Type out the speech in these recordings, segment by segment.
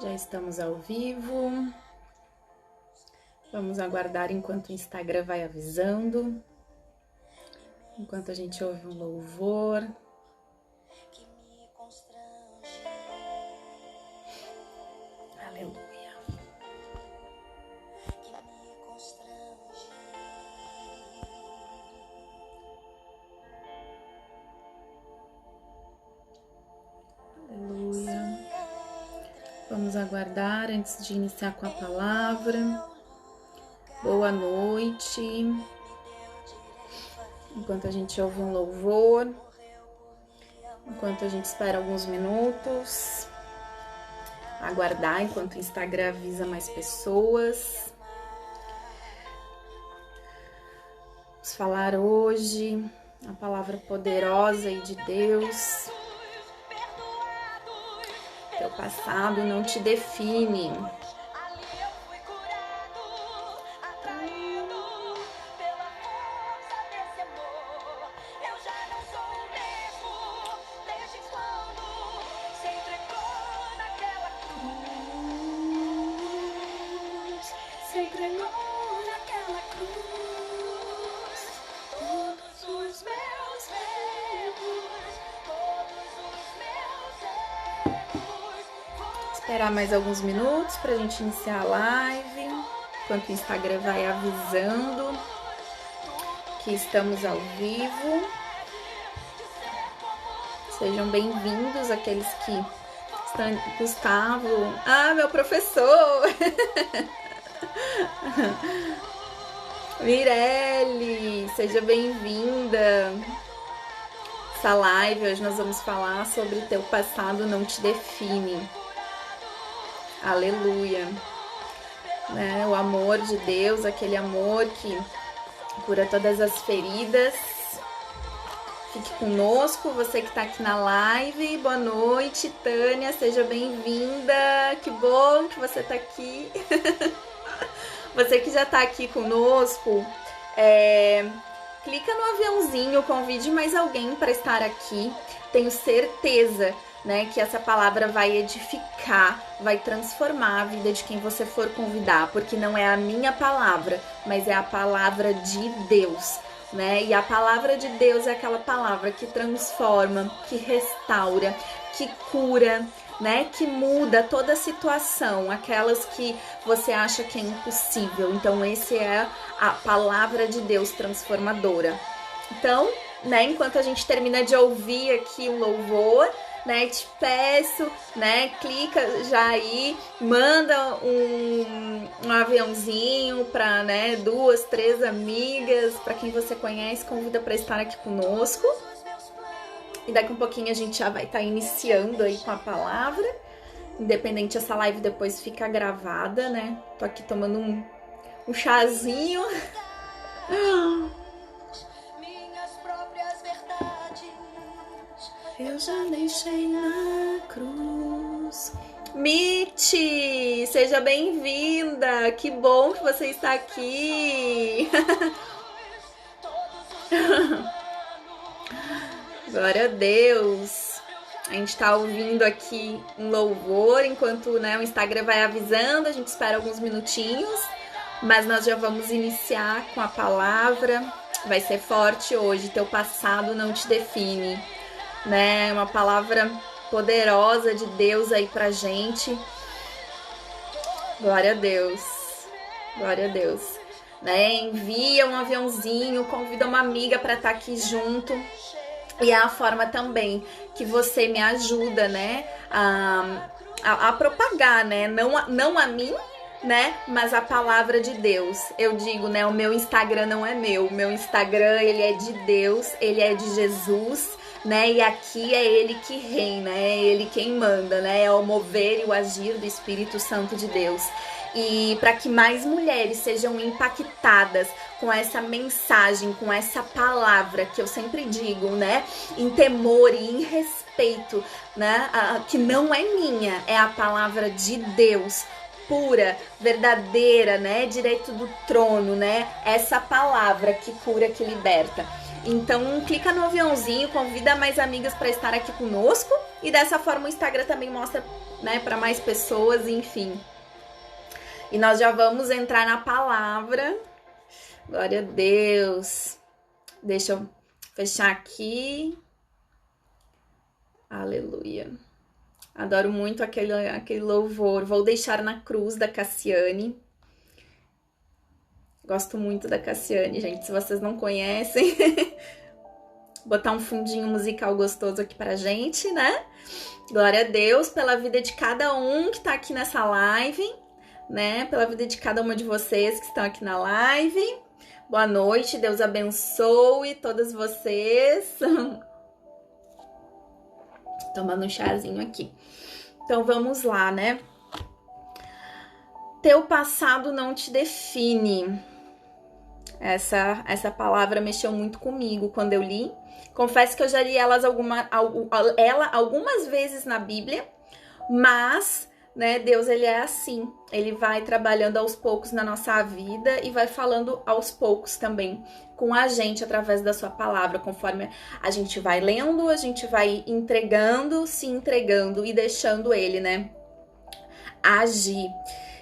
Já estamos ao vivo. Vamos aguardar enquanto o Instagram vai avisando. Enquanto a gente ouve um louvor. Aleluia. Aleluia. Vamos aguardar antes de iniciar com a palavra. Boa noite. Enquanto a gente ouve um louvor. Enquanto a gente espera alguns minutos. Aguardar enquanto o Instagram avisa mais pessoas. Vamos falar hoje a palavra poderosa aí de Deus. Teu passado não te define. Esperar mais alguns minutos para a gente iniciar a live, enquanto o Instagram vai avisando que estamos ao vivo. Sejam bem-vindos aqueles que estão... Gustavo, meu professor! Mirelle, seja bem-vinda! Essa live, hoje nós vamos falar sobre teu passado não te define. Aleluia, né? O amor de Deus, aquele amor que cura todas as feridas. Fique conosco, você que está aqui na live. Boa noite, Tânia, seja bem-vinda. Que bom que você está aqui. Você que já está aqui conosco, clica no aviãozinho, convide mais alguém para estar aqui. Tenho certeza, né, que essa palavra vai edificar, vai transformar a vida de quem você for convidar, porque não é a minha palavra, mas é a palavra de Deus, né? E a palavra de Deus é aquela palavra que transforma, que restaura, que cura, né? Que muda toda a situação, aquelas que você acha que é impossível. Então, essa é a palavra de Deus transformadora. Então, né, enquanto a gente termina de ouvir aqui um louvor, né, te peço, né, clica já aí, manda um aviãozinho para, né, 2, 3 amigas, para quem você conhece, convida para estar aqui conosco. E daqui um pouquinho a gente já vai estar iniciando aí com a palavra. Independente, essa live depois fica gravada, né? Tô aqui tomando um chazinho. Eu já deixei na cruz. Miti, seja bem-vinda. Que bom que você está aqui. Glória a Deus. A gente está ouvindo aqui um louvor enquanto, né, o Instagram vai avisando. A gente espera alguns minutinhos, mas nós já vamos iniciar com a palavra. Vai ser forte hoje. Teu passado não te define. Né, uma palavra poderosa de Deus aí pra gente. Glória a Deus. Glória a Deus. Né, envia um aviãozinho, convida uma amiga para estar aqui junto. E é a forma também que você me ajuda, né, a propagar, né, não a mim, né, mas a palavra de Deus. Eu digo, né, o meu Instagram não é meu. O meu Instagram, ele é de Deus, ele é de Jesus, né? E aqui é ele que reina, é ele quem manda, né? É o mover e o agir do Espírito Santo de Deus. E para que mais mulheres sejam impactadas com essa mensagem, com essa palavra que eu sempre digo, né? Em temor e em respeito, né? Que não é minha, é a palavra de Deus. Pura, verdadeira, né? Direito do trono, né? Essa palavra que cura, que liberta. Então, clica no aviãozinho, convida mais amigas para estar aqui conosco. E dessa forma o Instagram também mostra né, para mais pessoas, enfim. E nós já vamos entrar na palavra. Glória a Deus. Deixa eu fechar aqui. Aleluia. Adoro muito aquele louvor. Vou deixar na cruz, da Cassiane. Gosto muito da Cassiane, gente. Se vocês não conhecem, botar um fundinho musical gostoso aqui pra gente, né? Glória a Deus pela vida de cada um que tá aqui nessa live, né? Pela vida de cada uma de vocês que estão aqui na live. Boa noite, Deus abençoe todas vocês. Tomando um chazinho aqui. Então vamos lá, né? Teu passado não te define. Essa palavra mexeu muito comigo quando eu li. Confesso que eu já li ela algumas vezes na Bíblia, mas, né, Deus, ele é assim. Ele vai trabalhando aos poucos na nossa vida e vai falando aos poucos também com a gente através da sua palavra, conforme a gente vai lendo, a gente vai se entregando e deixando ele, né, agir.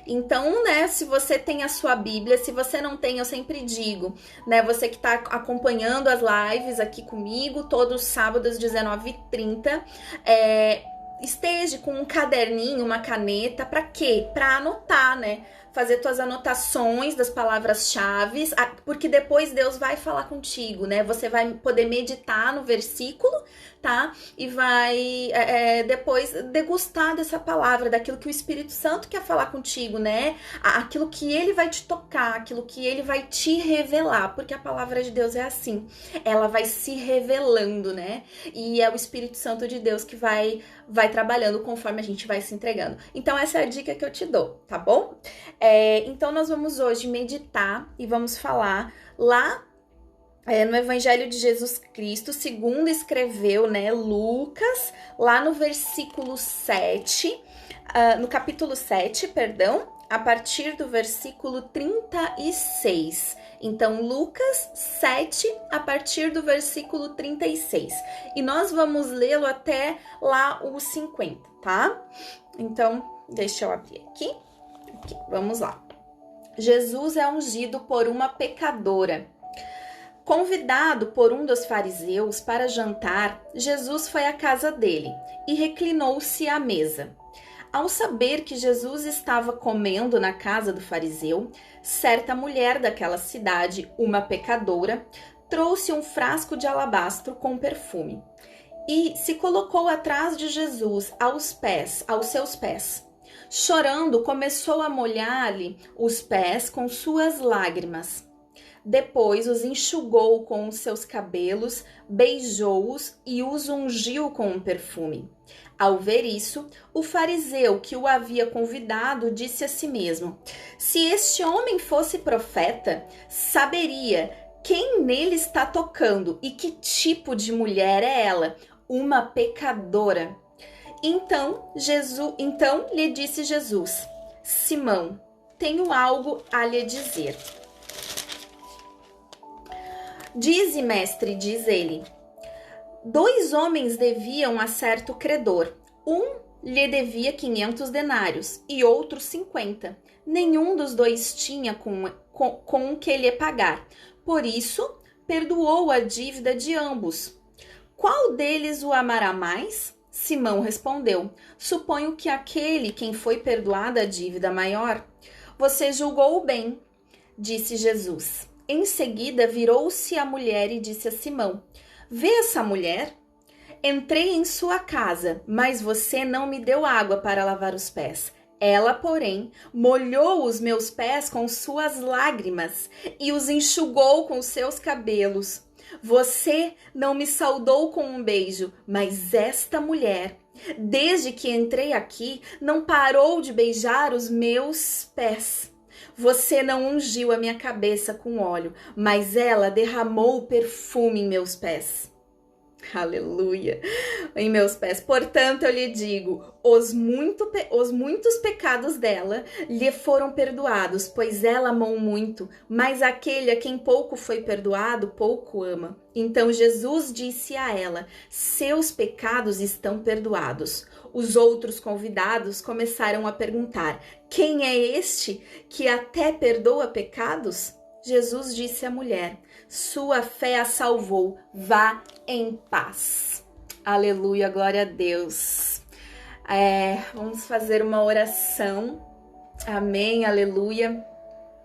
Então, né, se você tem a sua Bíblia, se você não tem, eu sempre digo, né, você que tá acompanhando as lives aqui comigo, todos os sábados, 19h30, esteja com um caderninho, uma caneta, para quê? Para anotar, né? Fazer tuas anotações das palavras-chave, porque depois Deus vai falar contigo, né? Você vai poder meditar no versículo, tá? E vai depois degustar dessa palavra, daquilo que o Espírito Santo quer falar contigo, né? Aquilo que ele vai te tocar, aquilo que ele vai te revelar, porque a palavra de Deus é assim, ela vai se revelando, né? E é o Espírito Santo de Deus que vai trabalhando conforme a gente vai se entregando. Então essa é a dica que eu te dou, tá bom? Então nós vamos hoje meditar e vamos falar lá no Evangelho de Jesus Cristo, segundo escreveu, né, Lucas, lá no versículo 7, no capítulo 7, perdão, a partir do versículo 36. Então, Lucas 7, a partir do versículo 36. E nós vamos lê-lo até lá o 50, tá? Então, deixa eu abrir aqui. Vamos lá. Jesus é ungido por uma pecadora. Convidado por um dos fariseus para jantar, Jesus foi à casa dele e reclinou-se à mesa. Ao saber que Jesus estava comendo na casa do fariseu, certa mulher daquela cidade, uma pecadora, trouxe um frasco de alabastro com perfume e se colocou atrás de Jesus aos seus pés. Chorando, começou a molhar-lhe os pés com suas lágrimas. Depois os enxugou com os seus cabelos, beijou-os e os ungiu com um perfume. Ao ver isso, o fariseu que o havia convidado disse a si mesmo: se este homem fosse profeta, saberia quem nele está tocando e que tipo de mulher é ela, uma pecadora. Então lhe disse Jesus: Simão, tenho algo a lhe dizer. Dize, mestre, diz ele. 2 homens deviam a certo credor. Um lhe devia 500 denários e outro 50. Nenhum dos dois tinha com o que lhe pagar. Por isso, perdoou a dívida de ambos. Qual deles o amará mais? Simão respondeu: suponho que aquele quem foi perdoada a dívida maior. Você julgou bem, disse Jesus. Em seguida, virou-se a mulher e disse a Simão: vê essa mulher? Entrei em sua casa, mas você não me deu água para lavar os pés. Ela, porém, molhou os meus pés com suas lágrimas e os enxugou com seus cabelos. Você não me saudou com um beijo, mas esta mulher, desde que entrei aqui, não parou de beijar os meus pés. Você não ungiu a minha cabeça com óleo, mas ela derramou perfume em meus pés. Aleluia. Em meus pés. Portanto, eu lhe digo, os muitos pecados dela lhe foram perdoados, pois ela amou muito, mas aquele a quem pouco foi perdoado, pouco ama. Então Jesus disse a ela, seus pecados estão perdoados. Os outros convidados começaram a perguntar, quem é este que até perdoa pecados? Jesus disse à mulher, sua fé a salvou, vá em paz. Aleluia, glória a Deus. Vamos fazer uma oração. Amém, aleluia.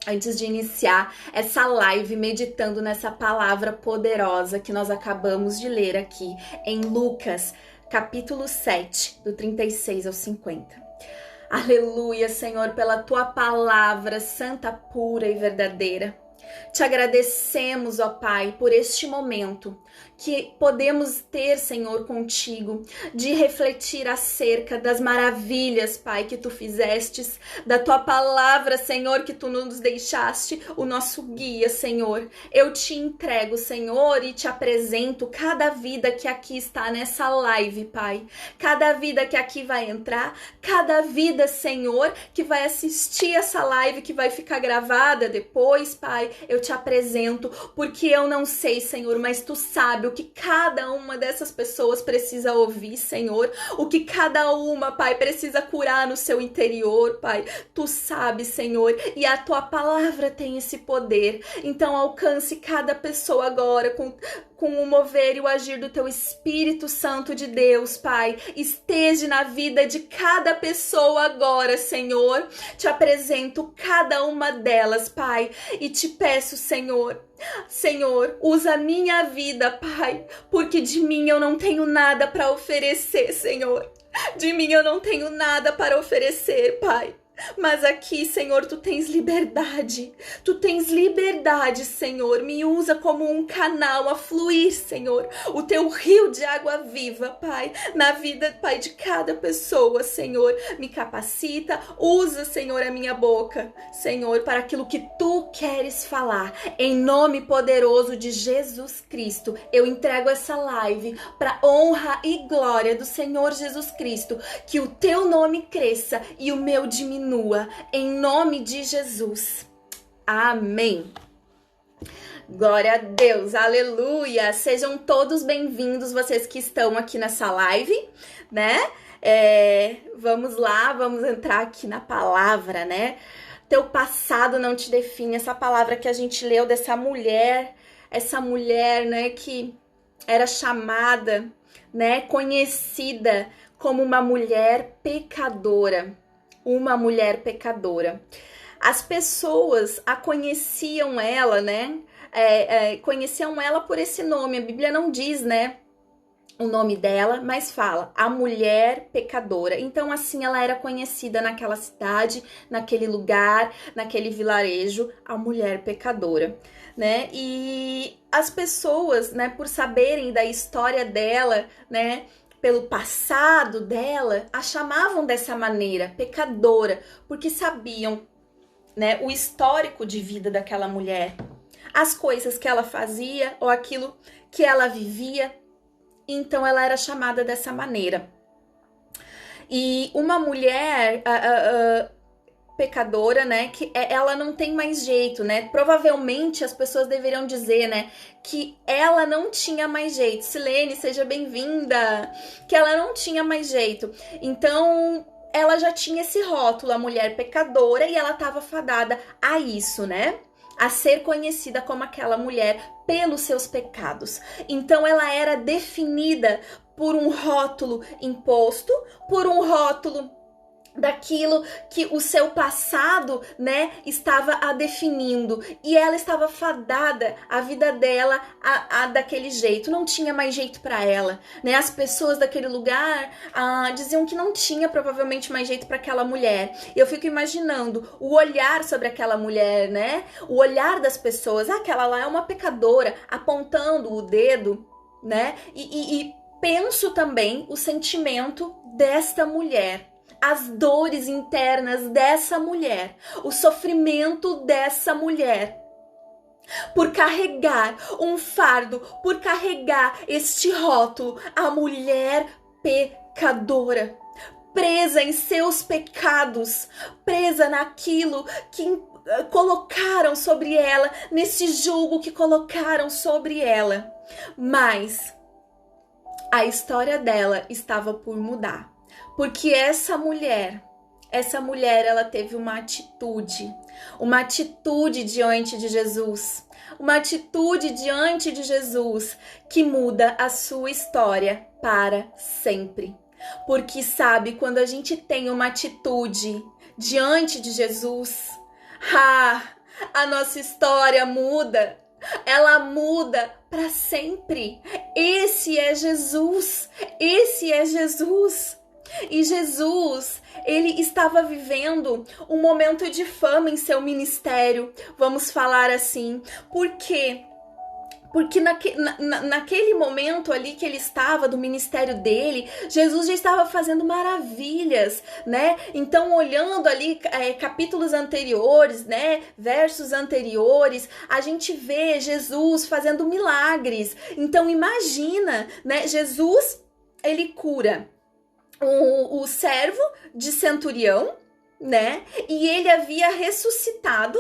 Antes de iniciar essa live meditando nessa palavra poderosa que nós acabamos de ler aqui em Lucas, capítulo 7, do 36 ao 50. Aleluia, Senhor, pela tua palavra santa, pura e verdadeira. Te agradecemos, ó Pai, por este momento que podemos ter, Senhor, contigo, de refletir acerca das maravilhas, Pai, que tu fizestes, da tua palavra, Senhor, que tu nos deixaste, o nosso guia, Senhor. Eu te entrego, Senhor, e te apresento cada vida que aqui está nessa live, Pai. Cada vida que aqui vai entrar, cada vida, Senhor, que vai assistir essa live, que vai ficar gravada depois, Pai. Eu te apresento, porque eu não sei, Senhor, mas tu sabe o que cada uma dessas pessoas precisa ouvir, Senhor. O que cada uma, Pai, precisa curar no seu interior, Pai. Tu sabes, Senhor, e a tua palavra tem esse poder. Então alcance cada pessoa agora com o mover e o agir do teu Espírito Santo de Deus, Pai. Esteja na vida de cada pessoa agora, Senhor. Te apresento cada uma delas, Pai, e te peço, Senhor, usa a minha vida, Pai, porque de mim eu não tenho nada para oferecer, Senhor. De mim eu não tenho nada para oferecer, Pai. Mas aqui, Senhor, tu tens liberdade. Tu tens liberdade, Senhor. Me usa como um canal a fluir, Senhor. O teu rio de água viva, Pai, na vida, Pai, de cada pessoa, Senhor. Me capacita. Usa, Senhor, a minha boca, Senhor, para aquilo que tu queres falar. Em nome poderoso de Jesus Cristo, eu entrego essa live para honra e glória do Senhor Jesus Cristo. Que o teu nome cresça e o meu diminua. Em nome de Jesus. Amém. Glória a Deus, aleluia. Sejam todos bem-vindos, vocês que estão aqui nessa live, né? Vamos lá, vamos entrar aqui na palavra, né? Teu passado não te define. Essa palavra que a gente leu dessa mulher, né, que era chamada, né, conhecida como uma mulher pecadora. Uma mulher pecadora. As pessoas a conheciam ela, né? Conheciam ela por esse nome. A Bíblia não diz, né, o nome dela, mas fala a mulher pecadora. Então, assim, ela era conhecida naquela cidade, naquele lugar, naquele vilarejo, a mulher pecadora, né? E as pessoas, né, por saberem da história dela, né, pelo passado dela, a chamavam dessa maneira, pecadora, porque sabiam, né, o histórico de vida daquela mulher, as coisas que ela fazia ou aquilo que ela vivia, então ela era chamada dessa maneira. E uma mulher pecadora, né, que ela não tem mais jeito, né? Provavelmente as pessoas deveriam dizer, né, que ela não tinha mais jeito. Silene, seja bem-vinda. Que ela não tinha mais jeito. Então, ela já tinha esse rótulo, a mulher pecadora, e ela estava fadada a isso, né? A ser conhecida como aquela mulher pelos seus pecados. Então, ela era definida por um rótulo imposto, por um rótulo daquilo que o seu passado, né, estava a definindo, e ela estava fadada, a vida dela a daquele jeito, não tinha mais jeito para ela, né? As pessoas daquele lugar diziam que não tinha provavelmente mais jeito para aquela mulher. E eu fico imaginando o olhar sobre aquela mulher, né? O olhar das pessoas, aquela lá é uma pecadora, apontando o dedo, né? E penso também o sentimento desta mulher, as dores internas dessa mulher, o sofrimento dessa mulher. por carregar um fardo, por carregar este rótulo, a mulher pecadora, presa em seus pecados, presa naquilo que colocaram sobre ela, nesse julgo que colocaram sobre ela. Mas a história dela estava por mudar, porque essa mulher, ela teve uma atitude diante de Jesus, que muda a sua história para sempre. Porque sabe, quando a gente tem uma atitude diante de Jesus, a nossa história muda. Ela muda para sempre. Esse é Jesus. E Jesus, ele estava vivendo um momento de fama em seu ministério, vamos falar assim. Por quê? Porque naquele momento ali que ele estava, do ministério dele, Jesus já estava fazendo maravilhas, né? Então, olhando ali capítulos anteriores, né? Versos anteriores, a gente vê Jesus fazendo milagres. Então, imagina, né? Jesus, ele cura o servo de centurião, né? E ele havia ressuscitado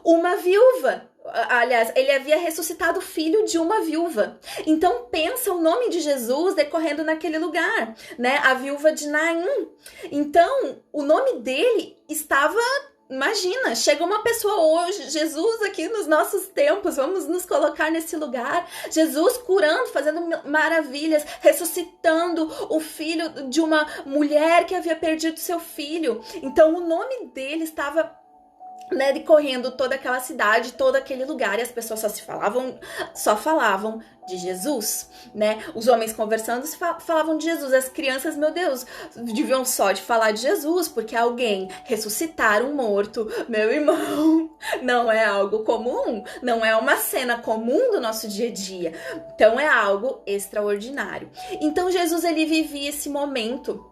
uma viúva. Aliás, ele havia ressuscitado o filho de uma viúva. Então, pensa o nome de Jesus decorrendo naquele lugar, né? A viúva de Naim. Então, o nome dele estava... Imagina, chega uma pessoa hoje, Jesus aqui nos nossos tempos, vamos nos colocar nesse lugar. Jesus curando, fazendo maravilhas, ressuscitando o filho de uma mulher que havia perdido seu filho. Então, o nome dele estava... né, decorrendo toda aquela cidade, todo aquele lugar, e as pessoas só falavam de Jesus, né? Os homens conversando falavam de Jesus, as crianças, meu Deus, deviam só de falar de Jesus, porque alguém ressuscitar um morto, meu irmão, não é algo comum, não é uma cena comum do nosso dia a dia, então é algo extraordinário. Então Jesus, ele vivia esse momento,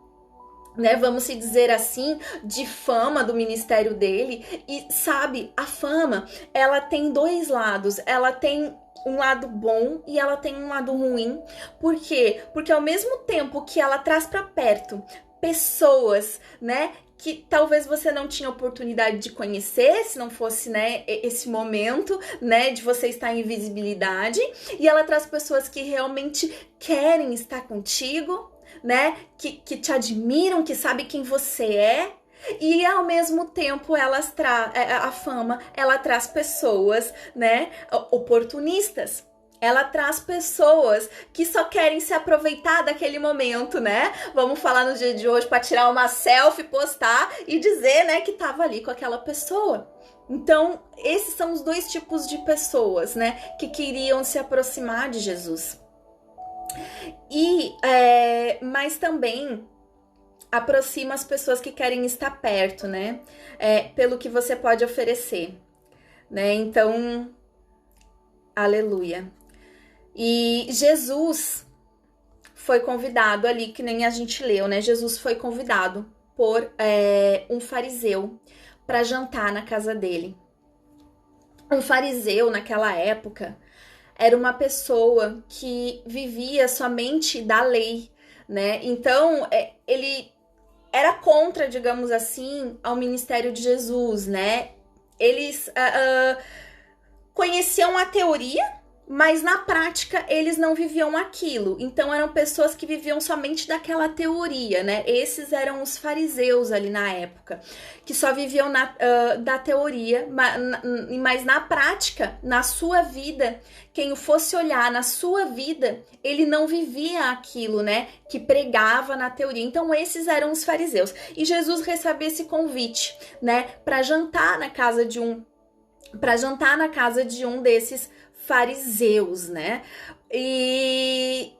né, vamos se dizer assim, de fama do ministério dele. E sabe, a fama, ela tem dois lados, ela tem um lado bom e ela tem um lado ruim. Por quê? Porque ao mesmo tempo que ela traz para perto pessoas, né, que talvez você não tinha oportunidade de conhecer se não fosse, né, esse momento, né, de você estar em visibilidade, e ela traz pessoas que realmente querem estar contigo, né, que te admiram, que sabem quem você é, e ao mesmo tempo a fama, ela traz pessoas, né, oportunistas. Ela traz pessoas que só querem se aproveitar daquele momento, né? Vamos falar no dia de hoje para tirar uma selfie, postar e dizer, né, que tava ali com aquela pessoa. Então, esses são os dois tipos de pessoas, né, que queriam se aproximar de Jesus. E, mas também aproxima as pessoas que querem estar perto, né? Pelo que você pode oferecer, né? Então, aleluia. E Jesus foi convidado ali, que nem a gente leu, né? Jesus foi convidado por um fariseu para jantar na casa dele. Um fariseu, naquela época, era uma pessoa que vivia somente da lei, né? Então, ele era contra, digamos assim, ao ministério de Jesus, né? Eles conheciam a teoria, mas na prática eles não viviam aquilo. Então eram pessoas que viviam somente daquela teoria, né? Esses eram os fariseus ali na época, que só viviam da teoria, mas na prática, na sua vida, quem fosse olhar na sua vida, ele não vivia aquilo, né? Que pregava na teoria. Então esses eram os fariseus. E Jesus recebeu esse convite, né? Para jantar na casa de um desses fariseus, né? E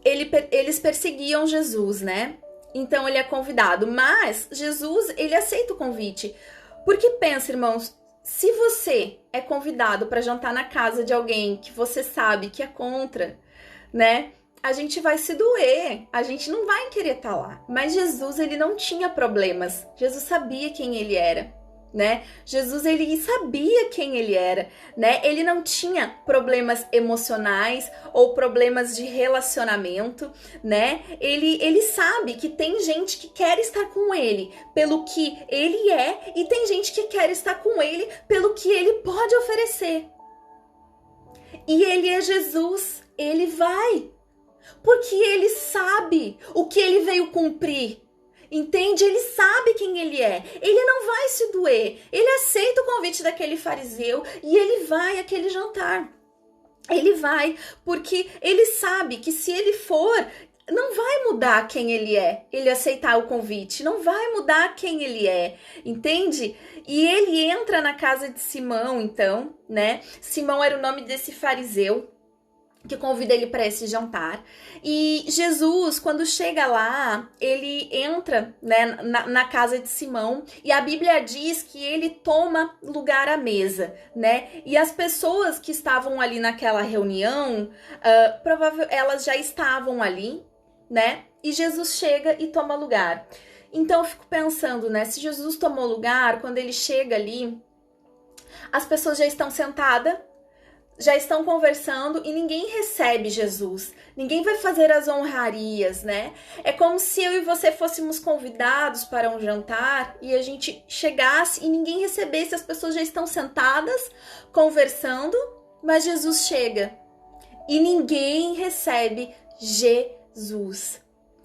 eles perseguiam Jesus, né? Então ele é convidado, mas Jesus, ele aceita o convite. Porque pensa, irmãos, se você é convidado para jantar na casa de alguém que você sabe que é contra, né? A gente vai se doer, a gente não vai querer estar lá. Mas Jesus, ele não tinha problemas. Jesus sabia quem ele era. né? Jesus, ele sabia quem ele era, né? Ele não tinha problemas emocionais ou problemas de relacionamento, né? Ele sabe que tem gente que quer estar com ele pelo que ele é e tem gente que quer estar com ele pelo que ele pode oferecer. E ele é Jesus, ele vai, porque ele sabe o que ele veio cumprir. Entende? Ele sabe quem ele é. Ele não vai se doer. Ele aceita o convite daquele fariseu e ele vai àquele jantar. Ele vai porque ele sabe que se ele for, não vai mudar quem ele é. Ele aceitar o convite, não vai mudar quem ele é. Entende? E ele entra na casa de Simão, então, né? Simão era o nome desse fariseu que convida ele para esse jantar. E Jesus, quando chega lá, ele entra, né, na casa de Simão e a Bíblia diz que ele toma lugar à mesa, né? E as pessoas que estavam ali naquela reunião, elas já estavam ali, né? E Jesus chega e toma lugar. Então eu fico pensando, né? Se Jesus tomou lugar, quando ele chega ali, as pessoas já estão sentadas, já estão conversando e ninguém recebe Jesus. Ninguém vai fazer as honrarias, né? É como se eu e você fôssemos convidados para um jantar e a gente chegasse e ninguém recebesse. As pessoas já estão sentadas, conversando, mas Jesus chega e ninguém recebe Jesus.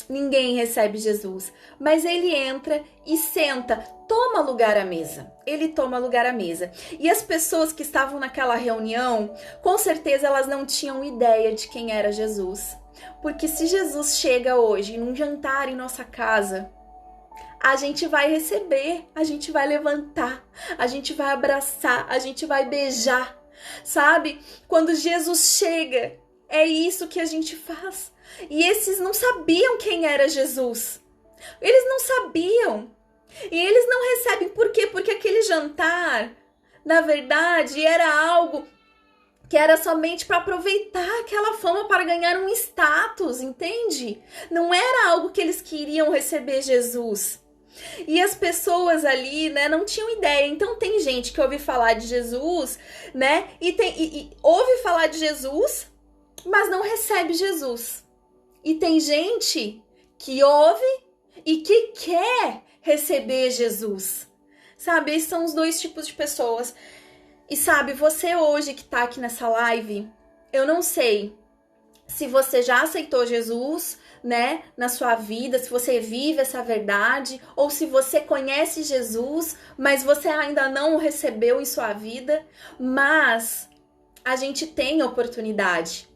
Ninguém recebe Jesus, mas ele entra e senta, toma lugar à mesa. Ele toma lugar à mesa. E as pessoas que estavam naquela reunião, com certeza elas não tinham ideia de quem era Jesus. Porque se Jesus chega hoje num jantar em nossa casa, a gente vai receber, a gente vai levantar, a gente vai abraçar, a gente vai beijar. Sabe? Quando Jesus chega, é isso que a gente faz. E esses não sabiam quem era Jesus. Eles não sabiam. E eles não recebem. Por quê? Porque aquele jantar, na verdade, era algo que era somente para aproveitar aquela fama, para ganhar um status, entende? Não era algo que eles queriam receber Jesus. E as pessoas ali, né, não tinham ideia. Então tem gente que ouve falar de Jesus, né, e ouve falar de Jesus, mas não recebe Jesus. E tem gente que ouve e que quer receber Jesus. Sabe, esses são os dois tipos de pessoas. E sabe, você hoje que tá aqui nessa live, eu não sei se você já aceitou Jesus, né, na sua vida, se você vive essa verdade, ou se você conhece Jesus, mas você ainda não o recebeu em sua vida, mas a gente tem oportunidade.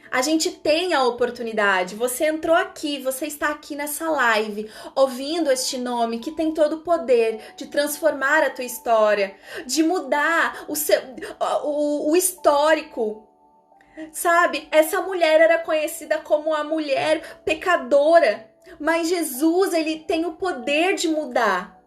A gente tem a oportunidade. Você entrou aqui, você está aqui nessa live, ouvindo este nome que tem todo o poder de transformar a tua história, de mudar o histórico. Sabe? Essa mulher era conhecida como a mulher pecadora, mas Jesus, ele tem o poder de mudar.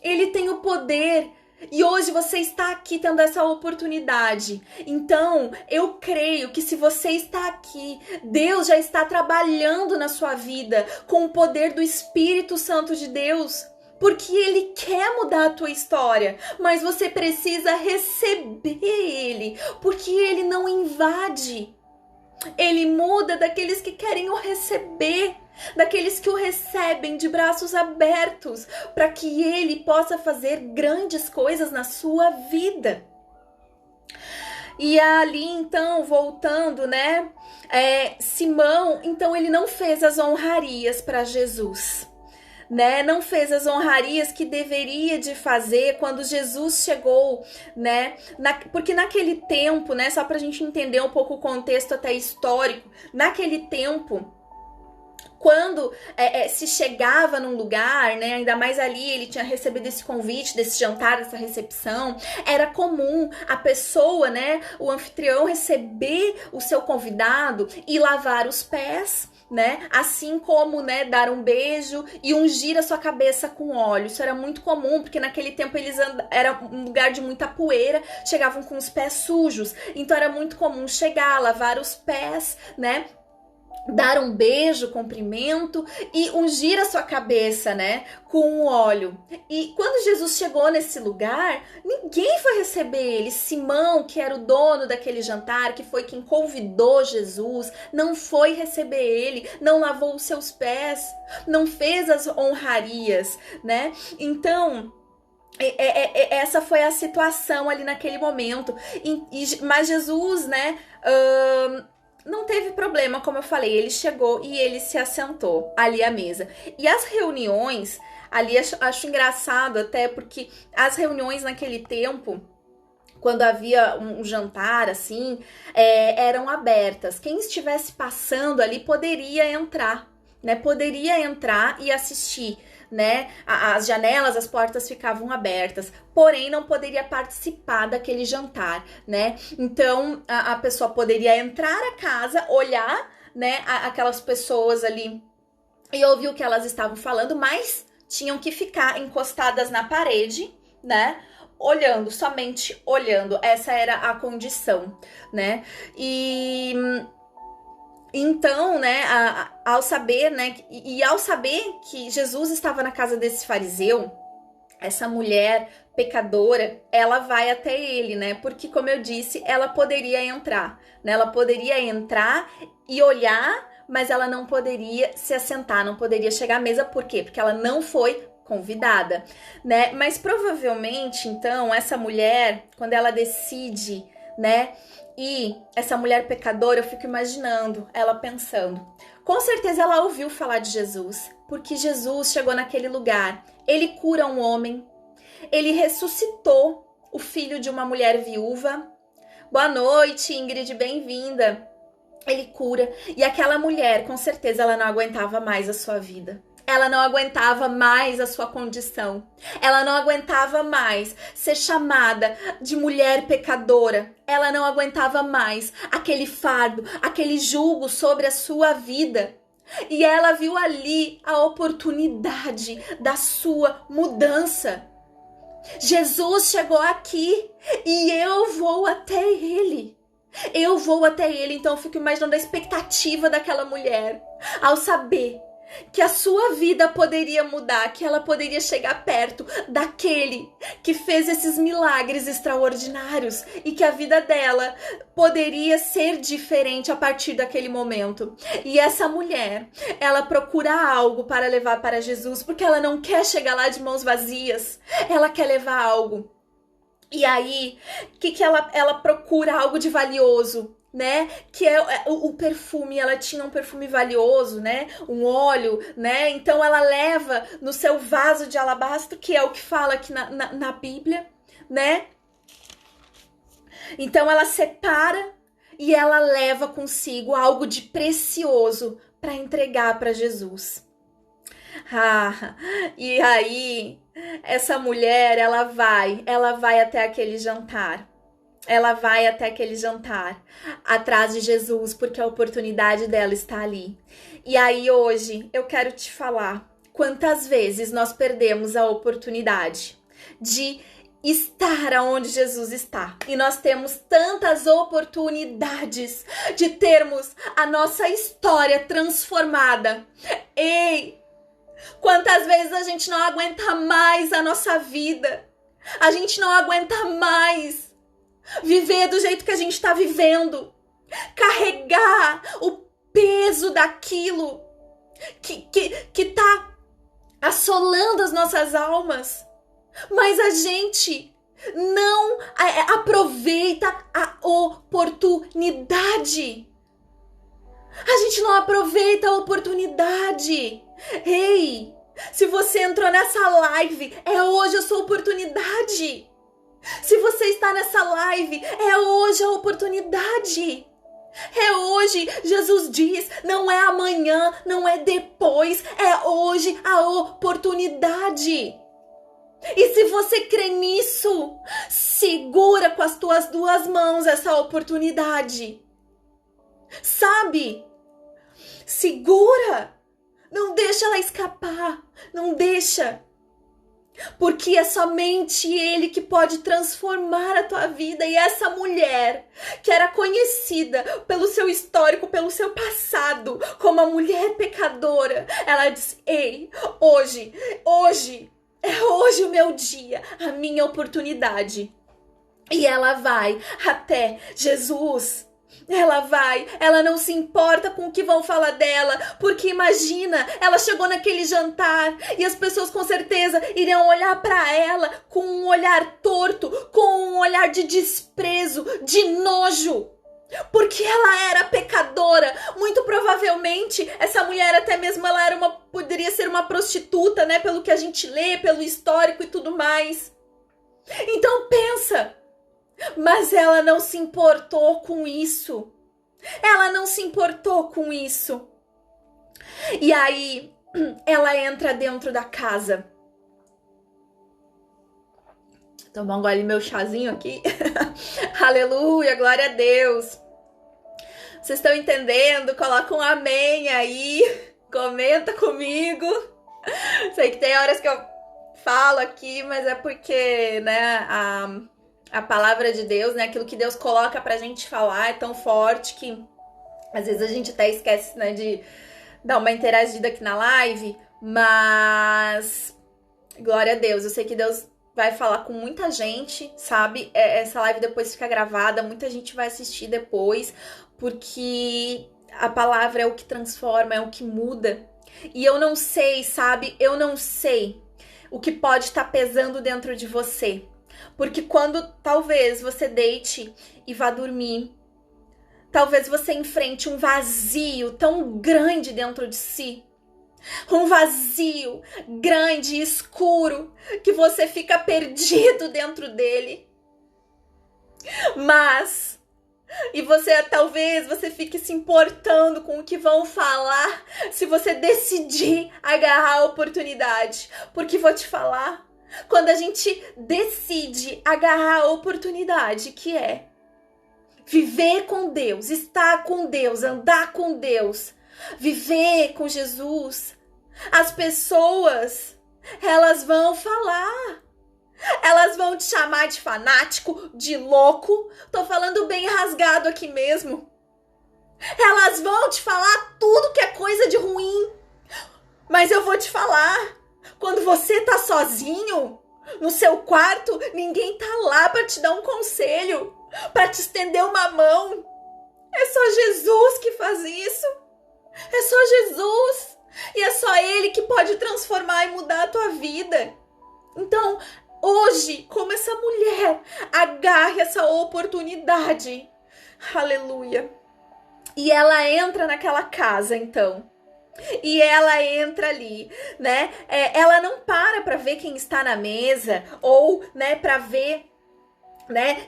Ele tem o poder. E hoje você está aqui tendo essa oportunidade. Então, eu creio que se você está aqui, Deus já está trabalhando na sua vida com o poder do Espírito Santo de Deus. Porque Ele quer mudar a tua história, mas você precisa receber Ele, porque Ele não invade. Ele muda daqueles que querem o receber, daqueles que o recebem de braços abertos, para que Ele possa fazer grandes coisas na sua vida. E ali, então, voltando, né? Simão, então, ele não fez as honrarias para Jesus. Né, não fez as honrarias que deveria de fazer quando Jesus chegou, né, porque naquele tempo, né, só pra gente entender um pouco o contexto até histórico, naquele tempo, quando se chegava num lugar, né, ainda mais ali, ele tinha recebido esse convite, desse jantar, dessa recepção, era comum a pessoa, né, o anfitrião receber o seu convidado e lavar os pés, né? Assim como, né, dar um beijo e ungir a sua cabeça com óleo. Isso era muito comum, porque naquele tempo era um lugar de muita poeira, chegavam com os pés sujos. Então era muito comum chegar, lavar os pés, né? dar um beijo, cumprimento e ungir a sua cabeça, né, com o óleo. E quando Jesus chegou nesse lugar, ninguém foi receber ele. Simão, que era o dono daquele jantar, que foi quem convidou Jesus, não foi receber ele, não lavou os seus pés, não fez as honrarias, né? Então, essa foi a situação ali naquele momento. Mas Jesus, né, não teve problema, como eu falei, ele chegou e ele se assentou ali à mesa. E as reuniões, ali acho engraçado até, porque as reuniões naquele tempo, quando havia um jantar assim, eram abertas. Quem estivesse passando ali poderia entrar, né? Poderia entrar e assistir, né? As janelas, as portas ficavam abertas, porém não poderia participar daquele jantar, né? Então a pessoa poderia entrar à casa, olhar, né, aquelas pessoas ali e ouvir o que elas estavam falando, mas tinham que ficar encostadas na parede, né? Olhando, somente olhando. Essa era a condição, né? E então, né, ao saber, né, e ao saber que Jesus estava na casa desse fariseu, essa mulher pecadora, ela vai até ele, né? Porque, como eu disse, ela poderia entrar, né? Ela poderia entrar e olhar, mas ela não poderia se assentar, não poderia chegar à mesa. Por quê? Porque ela não foi convidada, né? Mas provavelmente, então, essa mulher, quando ela decide, né, e essa mulher pecadora, eu fico imaginando ela pensando, com certeza ela ouviu falar de Jesus, porque Jesus chegou naquele lugar, ele cura um homem, ele ressuscitou o filho de uma mulher viúva. Boa noite, Ingrid, bem-vinda. Ele cura, e aquela mulher, com certeza ela não aguentava mais a sua vida. Ela não aguentava mais a sua condição. Ela não aguentava mais ser chamada de mulher pecadora. Ela não aguentava mais aquele fardo, aquele jugo sobre a sua vida. E ela viu ali a oportunidade da sua mudança. Jesus chegou aqui e eu vou até ele. Eu vou até ele. Então eu fico imaginando a expectativa daquela mulher ao saber que a sua vida poderia mudar, que ela poderia chegar perto daquele que fez esses milagres extraordinários e que a vida dela poderia ser diferente a partir daquele momento. E essa mulher, ela procura algo para levar para Jesus, porque ela não quer chegar lá de mãos vazias, ela quer levar algo. E aí, que ela procura algo de valioso, né? Que é o perfume. Ela tinha um perfume valioso, né? Um óleo, né? Então ela leva no seu vaso de alabastro, que é o que fala aqui na Bíblia, né? Então ela separa e ela leva consigo algo de precioso para entregar para Jesus. E aí essa mulher, ela vai até aquele jantar. Ela vai até aquele jantar atrás de Jesus, porque a oportunidade dela está ali. E aí hoje eu quero te falar quantas vezes nós perdemos a oportunidade de estar aonde Jesus está. E nós temos tantas oportunidades de termos a nossa história transformada. Ei! Quantas vezes a gente não aguenta mais a nossa vida? A gente não aguenta mais viver do jeito que a gente está vivendo. Carregar o peso daquilo que tá assolando as nossas almas. Mas a gente não aproveita a oportunidade. A gente não aproveita a oportunidade. Ei, se você entrou nessa live, é hoje a sua oportunidade. Se você está nessa live, é hoje a oportunidade. É hoje, Jesus diz, não é amanhã, não é depois, é hoje a oportunidade. E se você crê nisso, segura com as tuas duas mãos essa oportunidade. Sabe? Segura. Não deixa ela escapar. Não deixa. Porque é somente Ele que pode transformar a tua vida. E essa mulher, que era conhecida pelo seu histórico, pelo seu passado, como a mulher pecadora, ela diz: ei, hoje é hoje o meu dia, a minha oportunidade. E ela vai até Jesus. Ela não se importa com o que vão falar dela, porque imagina, ela chegou naquele jantar e as pessoas com certeza iriam olhar para ela com um olhar torto, com um olhar de desprezo, de nojo, porque ela era pecadora. Muito provavelmente essa mulher até mesmo poderia ser uma prostituta, né, pelo que a gente lê, pelo histórico e tudo mais. Então pensa. Mas ela não se importou com isso. Ela não se importou com isso. E aí, ela entra dentro da casa. Tomar um gole meu chazinho aqui. Aleluia, glória a Deus. Vocês estão entendendo? Coloca um amém aí. Comenta comigo. Sei que tem horas que eu falo aqui, mas é porque, né, a palavra de Deus, né, aquilo que Deus coloca pra gente falar é tão forte que às vezes a gente até esquece, né, de dar uma interagida aqui na live, mas glória a Deus, eu sei que Deus vai falar com muita gente, sabe? Essa live depois fica gravada, muita gente vai assistir depois, porque a palavra é o que transforma, é o que muda. E eu não sei, sabe? Eu não sei o que pode estar pesando dentro de você. Porque quando talvez você deite e vá dormir, talvez você enfrente um vazio tão grande dentro de si. Um vazio grande e escuro que você fica perdido dentro dele. Talvez você fique se importando com o que vão falar se você decidir agarrar a oportunidade. Porque vou te falar, quando a gente decide agarrar a oportunidade, que é viver com Deus, estar com Deus, andar com Deus, viver com Jesus, as pessoas, elas vão falar. Elas vão te chamar de fanático, de louco. Tô falando bem rasgado aqui mesmo. Elas vão te falar tudo que é coisa de ruim. Mas eu vou te falar, quando você tá sozinho no seu quarto, ninguém tá lá pra te dar um conselho, pra te estender uma mão. É só Jesus que faz isso. É só Jesus. E é só Ele que pode transformar e mudar a tua vida. Então, hoje, como essa mulher, agarre essa oportunidade. Aleluia. E ela entra naquela casa, então. E ela entra ali, né? Ela não para pra ver quem está na mesa, ou, né, pra ver, né,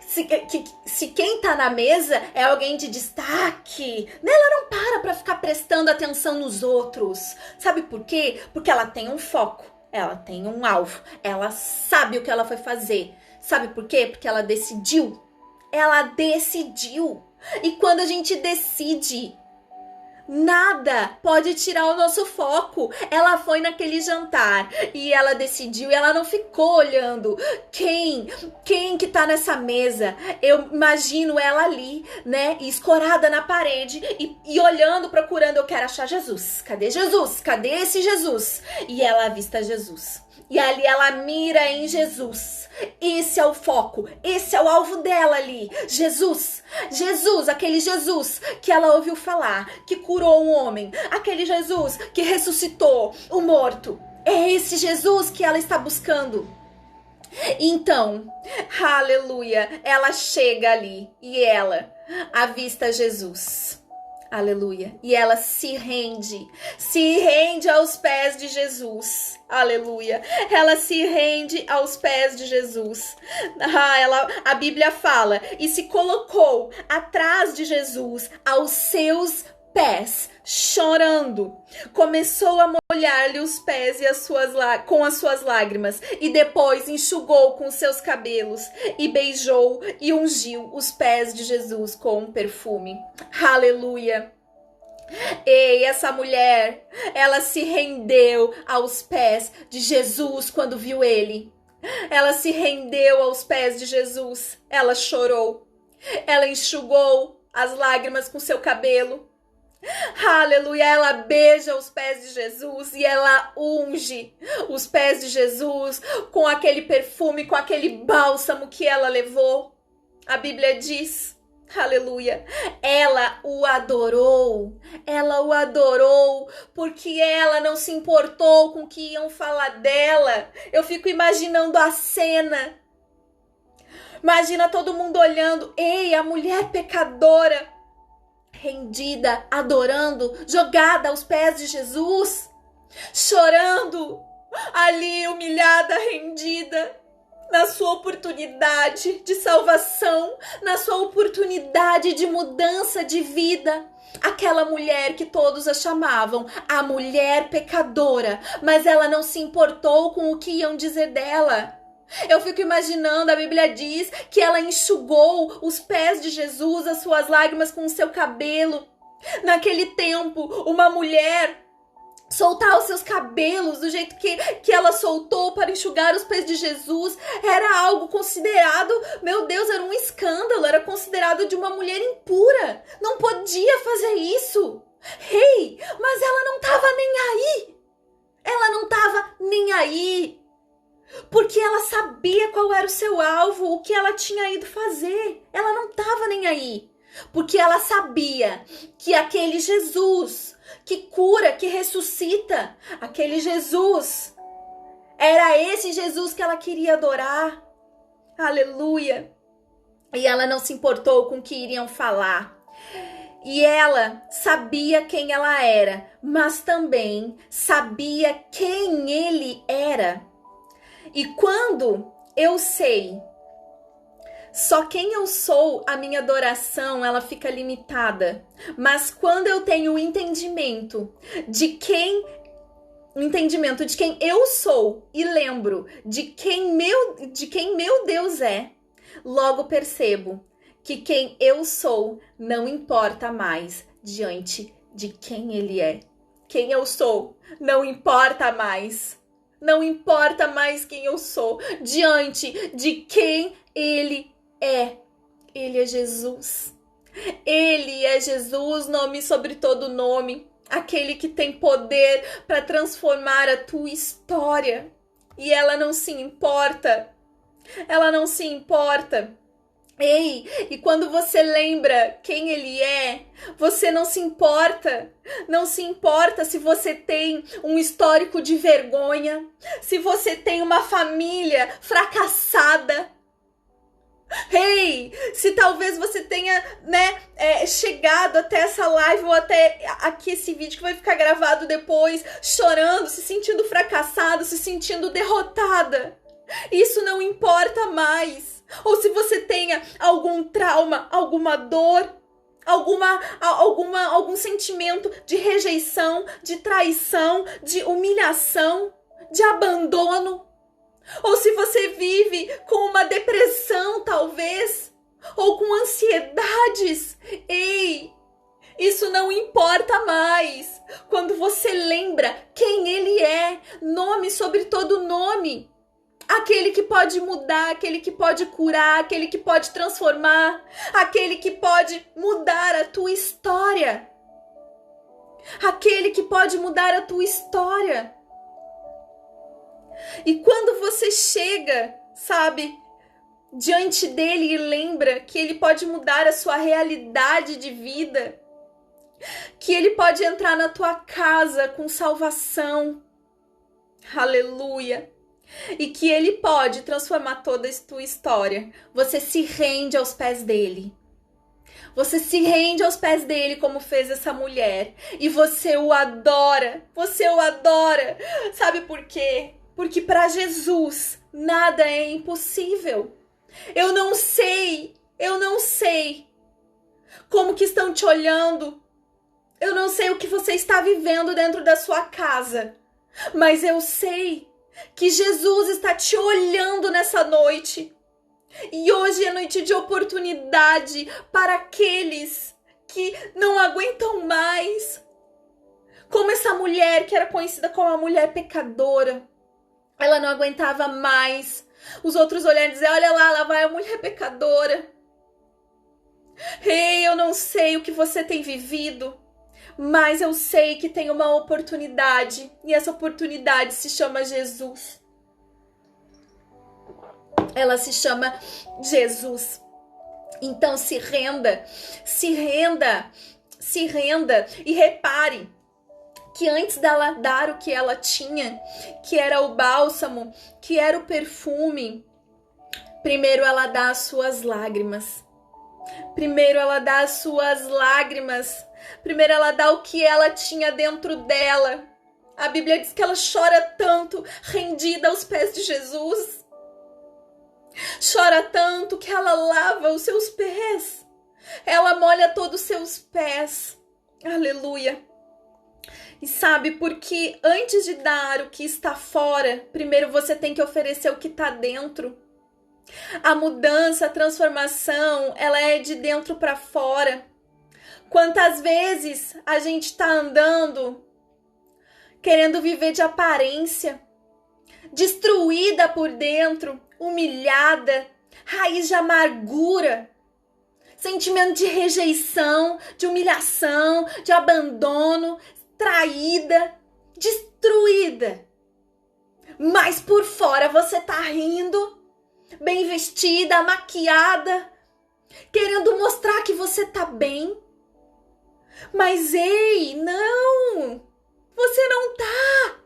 se quem tá na mesa é alguém de destaque, né? Ela não para pra ficar prestando atenção nos outros. Sabe por quê? Porque ela tem um foco, ela tem um alvo, ela sabe o que ela foi fazer. Sabe por quê? Porque ela decidiu. Ela decidiu. E quando a gente decide, nada pode tirar o nosso foco. Ela foi naquele jantar e ela decidiu, e ela não ficou olhando quem que tá nessa mesa. Eu imagino ela ali, né, escorada na parede e olhando, procurando, eu quero achar Jesus. Cadê Jesus? Cadê esse Jesus? E ela avista Jesus. E ali ela mira em Jesus. Esse é o foco, esse é o alvo dela ali. Jesus, aquele Jesus que ela ouviu falar, que curou um homem, aquele Jesus que ressuscitou o morto. É esse Jesus que ela está buscando. Então, aleluia, ela chega ali e ela avista Jesus. Aleluia. E ela se rende aos pés de Jesus. Aleluia. Ela se rende aos pés de Jesus. A Bíblia fala, e se colocou atrás de Jesus, aos seus pés, chorando. Começou a molhar-lhe os pés com as suas lágrimas, e depois enxugou com os seus cabelos, e beijou e ungiu os pés de Jesus com um perfume. Aleluia! Ei, essa mulher, ela se rendeu aos pés de Jesus quando viu ele. Ela se rendeu aos pés de Jesus. Ela chorou. Ela enxugou as lágrimas com seu cabelo. Aleluia, ela beija os pés de Jesus e ela unge os pés de Jesus com aquele perfume, com aquele bálsamo que ela levou. A Bíblia diz, aleluia, ela o adorou porque ela não se importou com o que iam falar dela. Eu fico imaginando a cena. Imagina todo mundo olhando, ei, a mulher pecadora, rendida, adorando, jogada aos pés de Jesus, chorando, ali humilhada, rendida, na sua oportunidade de salvação, na sua oportunidade de mudança de vida. Aquela mulher que todos a chamavam a mulher pecadora, mas ela não se importou com o que iam dizer dela. Eu fico imaginando, a Bíblia diz que ela enxugou os pés de Jesus, as suas lágrimas com o seu cabelo. Naquele tempo, uma mulher soltar os seus cabelos do jeito que ela soltou para enxugar os pés de Jesus era algo considerado, meu Deus, era um escândalo, era considerado de uma mulher impura. Não podia fazer isso. Ei, mas ela não estava nem aí. Ela não estava nem aí. Porque ela sabia qual era o seu alvo, o que ela tinha ido fazer. Ela não estava nem aí. Porque ela sabia que aquele Jesus que cura, que ressuscita, aquele Jesus, era esse Jesus que ela queria adorar. Aleluia. E ela não se importou com o que iriam falar. E ela sabia quem ela era, mas também sabia quem ele era. E quando eu sei só quem eu sou, a minha adoração, ela fica limitada. Mas quando eu tenho o entendimento de quem eu sou e lembro de quem meu Deus é, logo percebo que quem eu sou não importa mais diante de quem ele é. Quem eu sou não importa mais. Não importa mais quem eu sou diante de quem ele é. Ele é Jesus. Ele é Jesus, nome sobre todo nome. Aquele que tem poder para transformar a tua história. E ela não se importa. Ela não se importa. Ei, e quando você lembra quem ele é, você não se importa. Não se importa se você tem um histórico de vergonha, se você tem uma família fracassada. Ei, se talvez você tenha, chegado até essa live ou até aqui esse vídeo que vai ficar gravado depois, chorando, se sentindo fracassado, se sentindo derrotada. Isso não importa mais. Ou se você tenha algum trauma, alguma dor, algum sentimento de rejeição, de traição, de humilhação, de abandono. Ou se você vive com uma depressão, talvez, ou com ansiedades. Ei, isso não importa mais. Quando você lembra quem ele é, nome sobre todo nome. Aquele que pode mudar, aquele que pode curar, aquele que pode transformar, aquele que pode mudar a tua história. Aquele que pode mudar a tua história. E quando você chega, sabe, diante dele e lembra que ele pode mudar a sua realidade de vida, que ele pode entrar na tua casa com salvação. Aleluia. E que ele pode transformar toda a tua história. Você se rende aos pés dele. Você se rende aos pés dele como fez essa mulher. E você o adora. Você o adora. Sabe por quê? Porque para Jesus nada é impossível. Eu não sei como que estão te olhando. Eu não sei o que você está vivendo dentro da sua casa. Mas eu sei que Jesus está te olhando nessa noite. E hoje é noite de oportunidade para aqueles que não aguentam mais. Como essa mulher que era conhecida como a mulher pecadora. Ela não aguentava mais. Os outros olharam e diziam, olha lá vai a mulher pecadora. Ei, eu não sei o que você tem vivido, mas eu sei que tem uma oportunidade. E essa oportunidade se chama Jesus. Ela se chama Jesus. Então se renda, se renda, se renda. E repare que antes dela dar o que ela tinha, que era o bálsamo, que era o perfume, primeiro ela dá as suas lágrimas. Primeiro ela dá as suas lágrimas. Primeiro ela dá o que ela tinha dentro dela. A Bíblia diz que ela chora tanto, rendida aos pés de Jesus. Chora tanto que ela lava os seus pés. Ela molha todos os seus pés. Aleluia. E sabe, porque antes de dar o que está fora, primeiro você tem que oferecer o que está dentro. A mudança, a transformação, ela é de dentro para fora. Quantas vezes a gente está andando querendo viver de aparência, destruída por dentro, humilhada, raiz de amargura, sentimento de rejeição, de humilhação, de abandono, traída, destruída. Mas por fora você tá rindo, bem vestida, maquiada, querendo mostrar que você tá bem. Mas ei, não! Você não tá!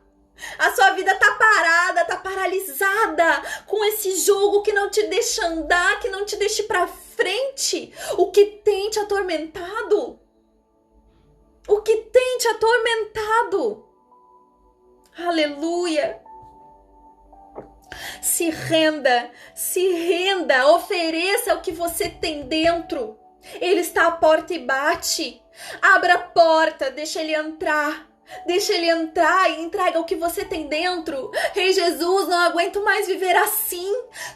A sua vida tá parada, tá paralisada com esse jogo que não te deixa andar, que não te deixa ir pra frente. O que tem te atormentado? O que tem te atormentado? Aleluia! Se renda, ofereça o que você tem dentro. Ele está à porta e bate. Abra a porta, deixa ele entrar. Deixa ele entrar e entrega o que você tem dentro. Ei, Jesus, não aguento mais viver assim.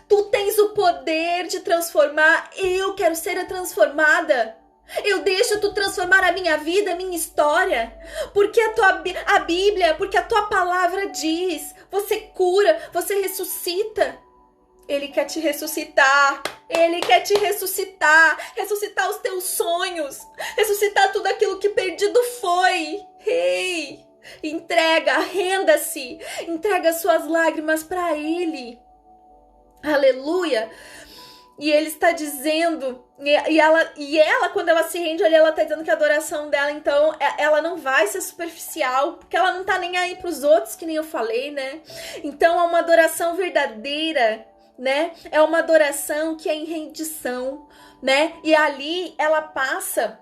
Tu tens o poder de transformar. Eu quero ser a transformada. Eu deixo tu transformar a minha vida, a minha história. Porque a Bíblia, porque a tua palavra diz. Você cura, você ressuscita. Ele quer te ressuscitar. Ele quer te ressuscitar. Ressuscitar os teus sonhos. Ressuscitar tudo aquilo que perdido foi. Ei, entrega, renda-se. Entrega suas lágrimas para Ele. Aleluia. E Ele está dizendo, e ela, quando ela se rende ali, ela está dizendo que a adoração dela, então, ela não vai ser superficial, porque ela não está nem aí para os outros, que nem eu falei, né? Então, é uma adoração verdadeira, né? É uma adoração que é em rendição, né? E ali ela passa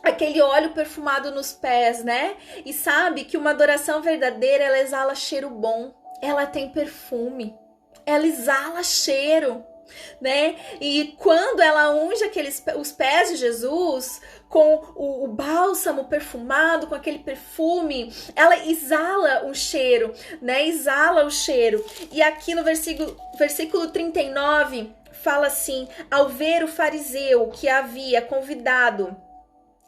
aquele óleo perfumado nos pés, né? E sabe que uma adoração verdadeira, ela exala cheiro bom, ela tem perfume, ela exala cheiro, né? E quando ela unge os pés de Jesus com o bálsamo perfumado, com aquele perfume, ela exala o cheiro, né? Exala o cheiro. E aqui no versículo 39 fala assim: ao ver o fariseu que havia convidado,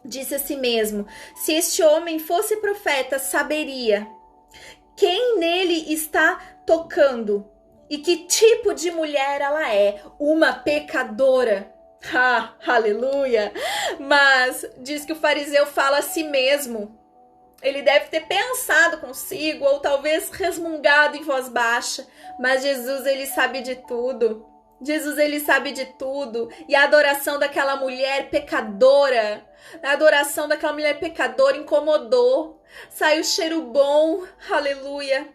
disse a si mesmo: se este homem fosse profeta, saberia quem nele está tocando e que tipo de mulher ela é, uma pecadora. Aleluia! Mas diz que o fariseu fala a si mesmo. Ele deve ter pensado consigo, ou talvez resmungado em voz baixa. Mas Jesus, ele sabe de tudo. Jesus, ele sabe de tudo. E a adoração daquela mulher pecadora, incomodou. Saiu cheiro bom. Aleluia!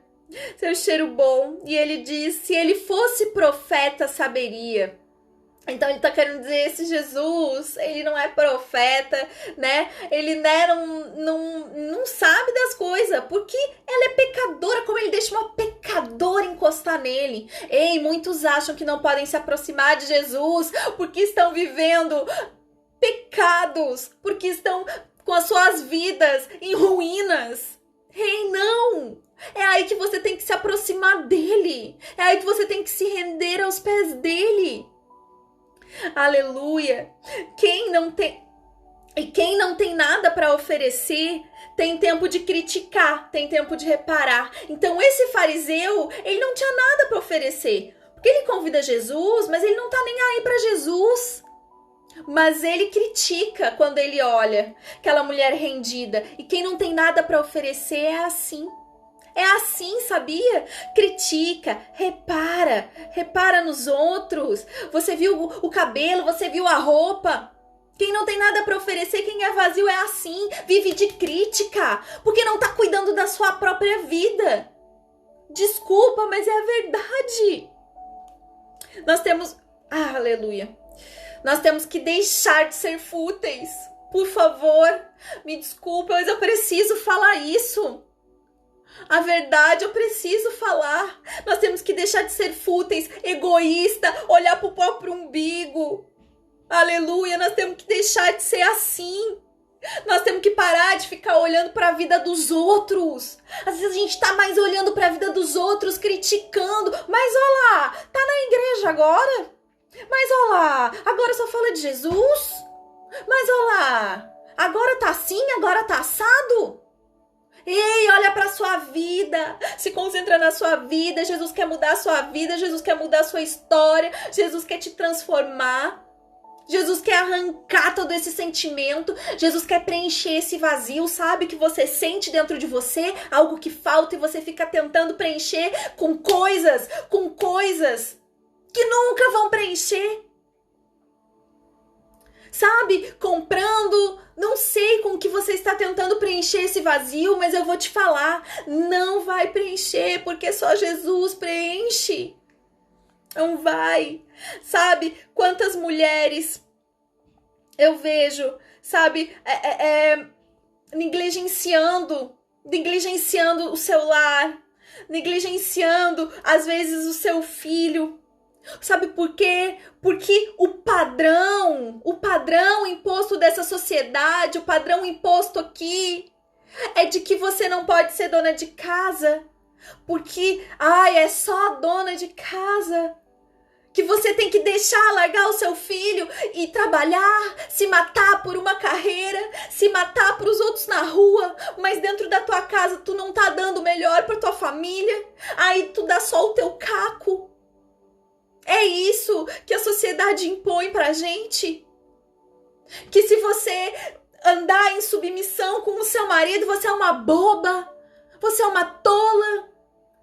Seu cheiro bom. E ele diz: se ele fosse profeta, saberia. Então ele tá querendo dizer, esse Jesus, ele não é profeta, né? Ele, né, não sabe das coisas, porque ela é pecadora. Como ele deixa uma pecadora encostar nele? Ei, muitos acham que não podem se aproximar de Jesus porque estão vivendo pecados, porque estão com as suas vidas em ruínas. Ei, não! É aí que você tem que se aproximar dele. É aí que você tem que se render aos pés dele. Aleluia. Quem não tem... E quem não tem nada para oferecer, tem tempo de criticar, tem tempo de reparar. Então esse fariseu, ele não tinha nada para oferecer. Porque ele convida Jesus, mas ele não tá nem aí para Jesus. Mas ele critica quando ele olha aquela mulher rendida. E quem não tem nada para oferecer é assim. É assim, sabia? Critica, repara nos outros. Você viu o cabelo, você viu a roupa. Quem não tem nada para oferecer, quem é vazio é assim. Vive de crítica, porque não tá cuidando da sua própria vida. Desculpa, mas é a verdade. Nós temos... aleluia. Nós temos que deixar de ser fúteis. Por favor, me desculpa, mas eu preciso falar isso. A verdade eu preciso falar. Nós temos que deixar de ser fúteis, egoísta, olhar pro próprio umbigo. Aleluia, nós temos que deixar de ser assim. Nós temos que parar de ficar olhando para a vida dos outros. Às vezes a gente tá mais olhando para a vida dos outros, criticando. Mas olha lá, tá na igreja agora? Mas olha lá, agora só fala de Jesus? Mas olha lá, agora tá assim, agora tá assado? Ei, olha para sua vida, se concentra na sua vida. Jesus quer mudar a sua vida, Jesus quer mudar a sua história, Jesus quer te transformar. Jesus quer arrancar todo esse sentimento, Jesus quer preencher esse vazio, sabe? Que você sente dentro de você, algo que falta e você fica tentando preencher com coisas que nunca vão preencher. Sabe? Comprando, não sei com que você está tentando preencher esse vazio, mas eu vou te falar, não vai preencher, porque só Jesus preenche. Não vai. Sabe? Quantas mulheres eu vejo, sabe? Negligenciando o seu lar, negligenciando, às vezes, o seu filho. Sabe por quê? Porque o padrão imposto dessa sociedade, o padrão imposto aqui, é de que você não pode ser dona de casa. Porque, é só dona de casa. Que você tem que largar o seu filho e trabalhar, se matar por uma carreira, se matar para os outros na rua, mas dentro da tua casa tu não tá dando o melhor para tua família, aí tu dá só o teu caco. É isso que a sociedade impõe pra gente. Que se você andar em submissão com o seu marido, você é uma boba, você é uma tola.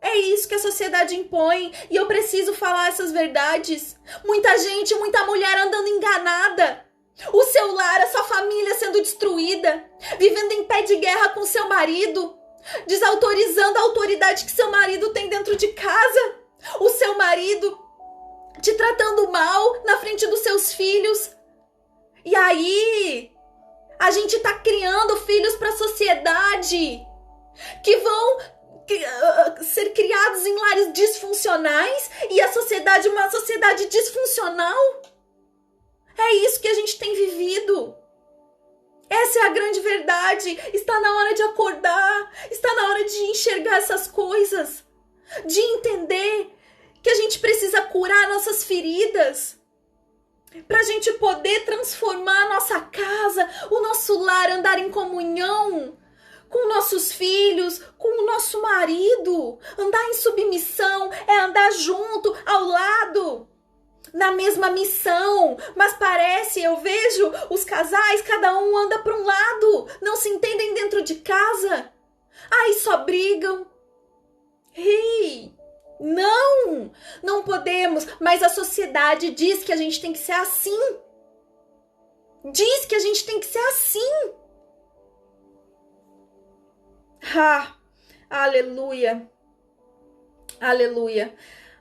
É isso que a sociedade impõe e eu preciso falar essas verdades. Muita gente, muita mulher andando enganada. O seu lar, a sua família sendo destruída. Vivendo em pé de guerra com seu marido. Desautorizando a autoridade que seu marido tem dentro de casa. O seu marido te tratando mal na frente dos seus filhos. E aí, a gente tá criando filhos para a sociedade que vão ser criados em lares disfuncionais e a sociedade, uma sociedade disfuncional. É isso que a gente tem vivido. Essa é a grande verdade. Está na hora de acordar, está na hora de enxergar essas coisas, de entender que a gente precisa curar nossas feridas, para a gente poder transformar a nossa casa, o nosso lar, andar em comunhão com nossos filhos, com o nosso marido. Andar em submissão é andar junto, ao lado, na mesma missão. Mas eu vejo os casais, cada um anda para um lado, não se entendem dentro de casa. Aí só brigam. Ei, não podemos, mas a sociedade diz que a gente tem que ser assim. Diz que a gente tem que ser assim. Aleluia, aleluia,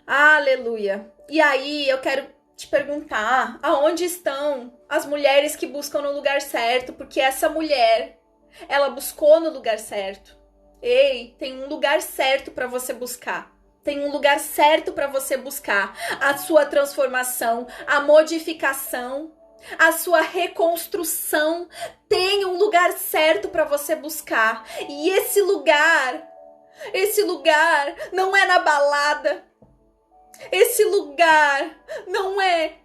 aleluia. E aí eu quero te perguntar, aonde estão as mulheres que buscam no lugar certo? Porque essa mulher, ela buscou no lugar certo. Ei, tem um lugar certo para você buscar. Tem um lugar certo para você buscar a sua transformação, a modificação, a sua reconstrução. Tem um lugar certo para você buscar. E esse lugar não é na balada. Esse lugar não é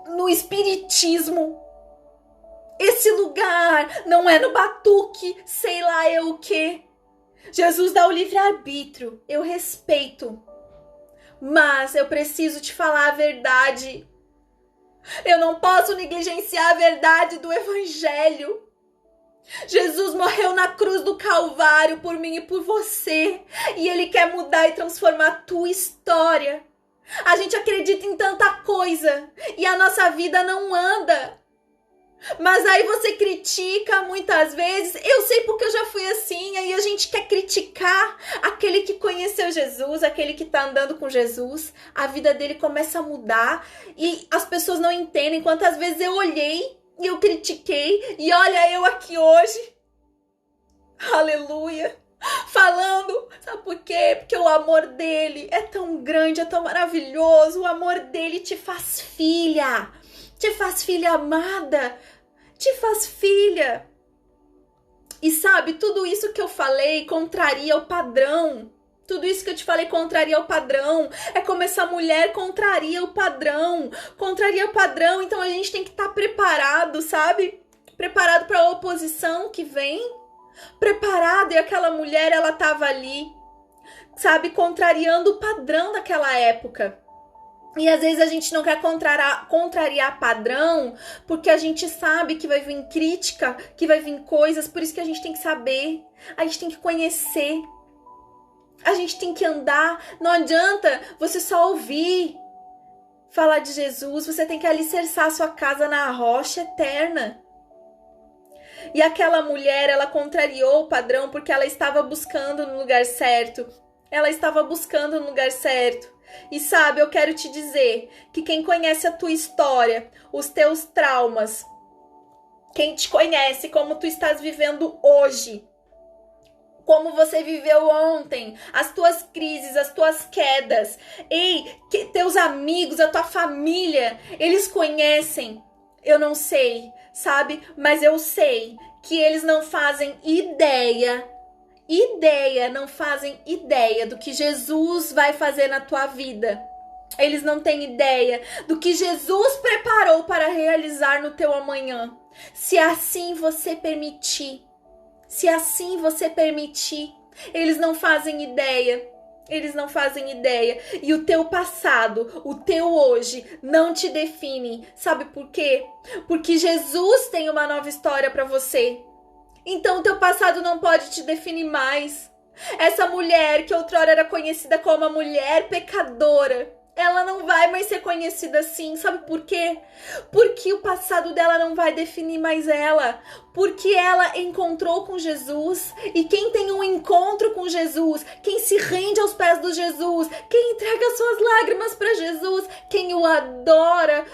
no espiritismo. Esse lugar não é no batuque, sei lá eu o quê. Jesus dá o livre-arbítrio, eu respeito. Mas eu preciso te falar a verdade. Eu não posso negligenciar a verdade do evangelho. Jesus morreu na cruz do Calvário por mim e por você. E Ele quer mudar e transformar a tua história. A gente acredita em tanta coisa e a nossa vida não anda. Mas aí você critica muitas vezes. Eu sei porque eu já fui assim. Aí a gente quer criticar aquele que conheceu Jesus, aquele que tá andando com Jesus. A vida dele começa a mudar e as pessoas não entendem quantas vezes eu olhei e eu critiquei. E olha eu aqui hoje. Aleluia. Falando, sabe por quê? Porque o amor dele é tão grande, é tão maravilhoso. O amor dele te faz filha amada, te faz filha. E sabe, tudo isso que eu falei contraria o padrão. Tudo isso que eu te falei contraria o padrão. É como essa mulher contraria o padrão. Contraria o padrão, então a gente tem que estar preparado, sabe? Preparado para a oposição que vem. Preparado, e aquela mulher, ela estava ali, sabe, contrariando o padrão daquela época. E às vezes a gente não quer contrariar padrão, porque a gente sabe que vai vir crítica, que vai vir coisas, por isso que a gente tem que saber, a gente tem que conhecer, a gente tem que andar. Não adianta você só ouvir falar de Jesus, você tem que alicerçar a sua casa na rocha eterna. E aquela mulher, ela contrariou o padrão porque ela estava buscando no lugar certo. Ela estava buscando no lugar certo. E sabe, eu quero te dizer que quem conhece a tua história, os teus traumas, quem te conhece como tu estás vivendo hoje, como você viveu ontem, as tuas crises, as tuas quedas, teus amigos, a tua família, eles conhecem. Eu não sei, sabe? Mas eu sei que eles não fazem não fazem ideia do que Jesus vai fazer na tua vida. Eles não têm ideia do que Jesus preparou para realizar no teu amanhã. Se assim você permitir, eles não fazem ideia. Eles não fazem ideia. E o teu passado, o teu hoje, não te define. Sabe por quê? Porque Jesus tem uma nova história para você. Então o teu passado não pode te definir mais. Essa mulher que outrora era conhecida como a mulher pecadora, ela não vai mais ser conhecida assim. Sabe por quê? Porque o passado dela não vai definir mais ela. Porque ela encontrou com Jesus. E quem tem um encontro com Jesus, quem se rende aos pés do Jesus, quem entrega suas lágrimas para Jesus, quem o adora,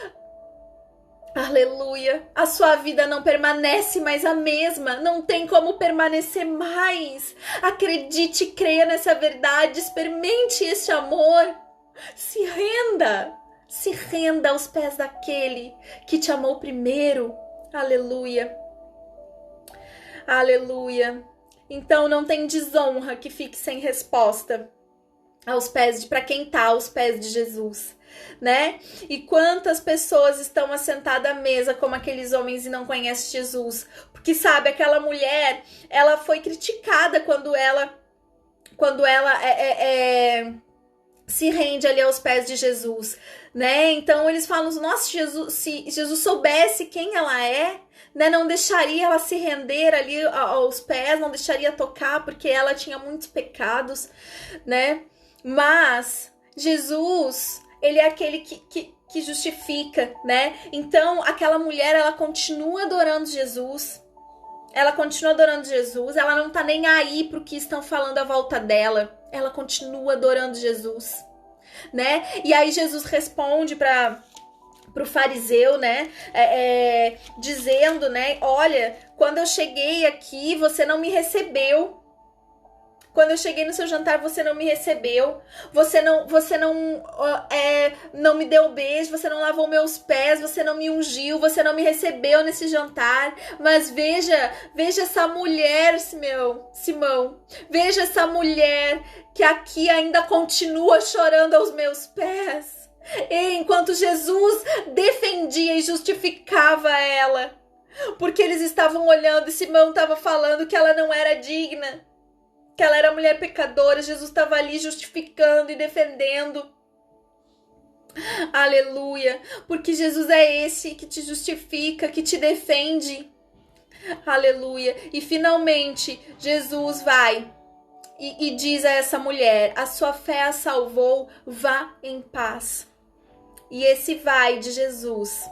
aleluia, a sua vida não permanece mais a mesma, não tem como permanecer mais. Acredite, creia nessa verdade, experimente este amor. Se renda aos pés daquele que te amou primeiro. Aleluia, aleluia. Então não tem desonra que fique sem resposta aos pés para quem tá aos pés de Jesus, né? E quantas pessoas estão assentadas à mesa como aqueles homens e não conhecem Jesus? Porque sabe, aquela mulher, ela foi criticada quando ela se rende ali aos pés de Jesus, né? Então eles falam, nossa, se Jesus soubesse quem ela é, né, não deixaria ela se render ali aos pés, não deixaria tocar, porque ela tinha muitos pecados, né? Mas Jesus, ele é aquele que justifica, né? Então aquela mulher, ela continua adorando Jesus. Ela continua adorando Jesus, ela não tá nem aí pro que estão falando à volta dela. Ela continua adorando Jesus, né? E aí Jesus responde pro fariseu, né? Dizendo, né? Olha, quando eu cheguei aqui, você não me recebeu. Quando eu cheguei no seu jantar, você não me recebeu. Você não me deu beijo, você não lavou meus pés, você não me ungiu, você não me recebeu nesse jantar. Mas veja essa mulher, Simão. Veja essa mulher que aqui ainda continua chorando aos meus pés. E enquanto Jesus defendia e justificava ela, Porque eles estavam olhando e Simão estava falando que ela não era digna, que ela era mulher pecadora. Jesus estava ali justificando e defendendo. Aleluia, porque Jesus é esse que te justifica, que te defende. Aleluia. E finalmente Jesus vai e diz a essa mulher: a sua fé a salvou, vá em paz. E esse vai de Jesus,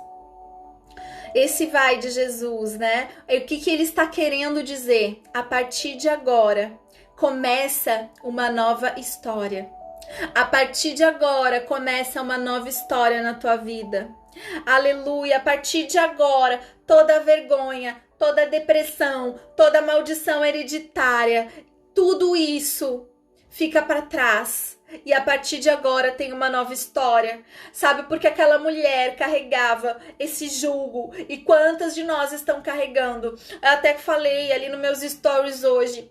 né? O que ele está querendo dizer? A partir de agora começa uma nova história. A partir de agora começa uma nova história na tua vida. Aleluia. A partir de agora, toda vergonha, toda depressão, toda maldição hereditária, tudo isso fica para trás. E a partir de agora tem uma nova história. Sabe, porque aquela mulher carregava esse jugo. E quantas de nós estão carregando? Eu até falei ali nos meus stories hoje.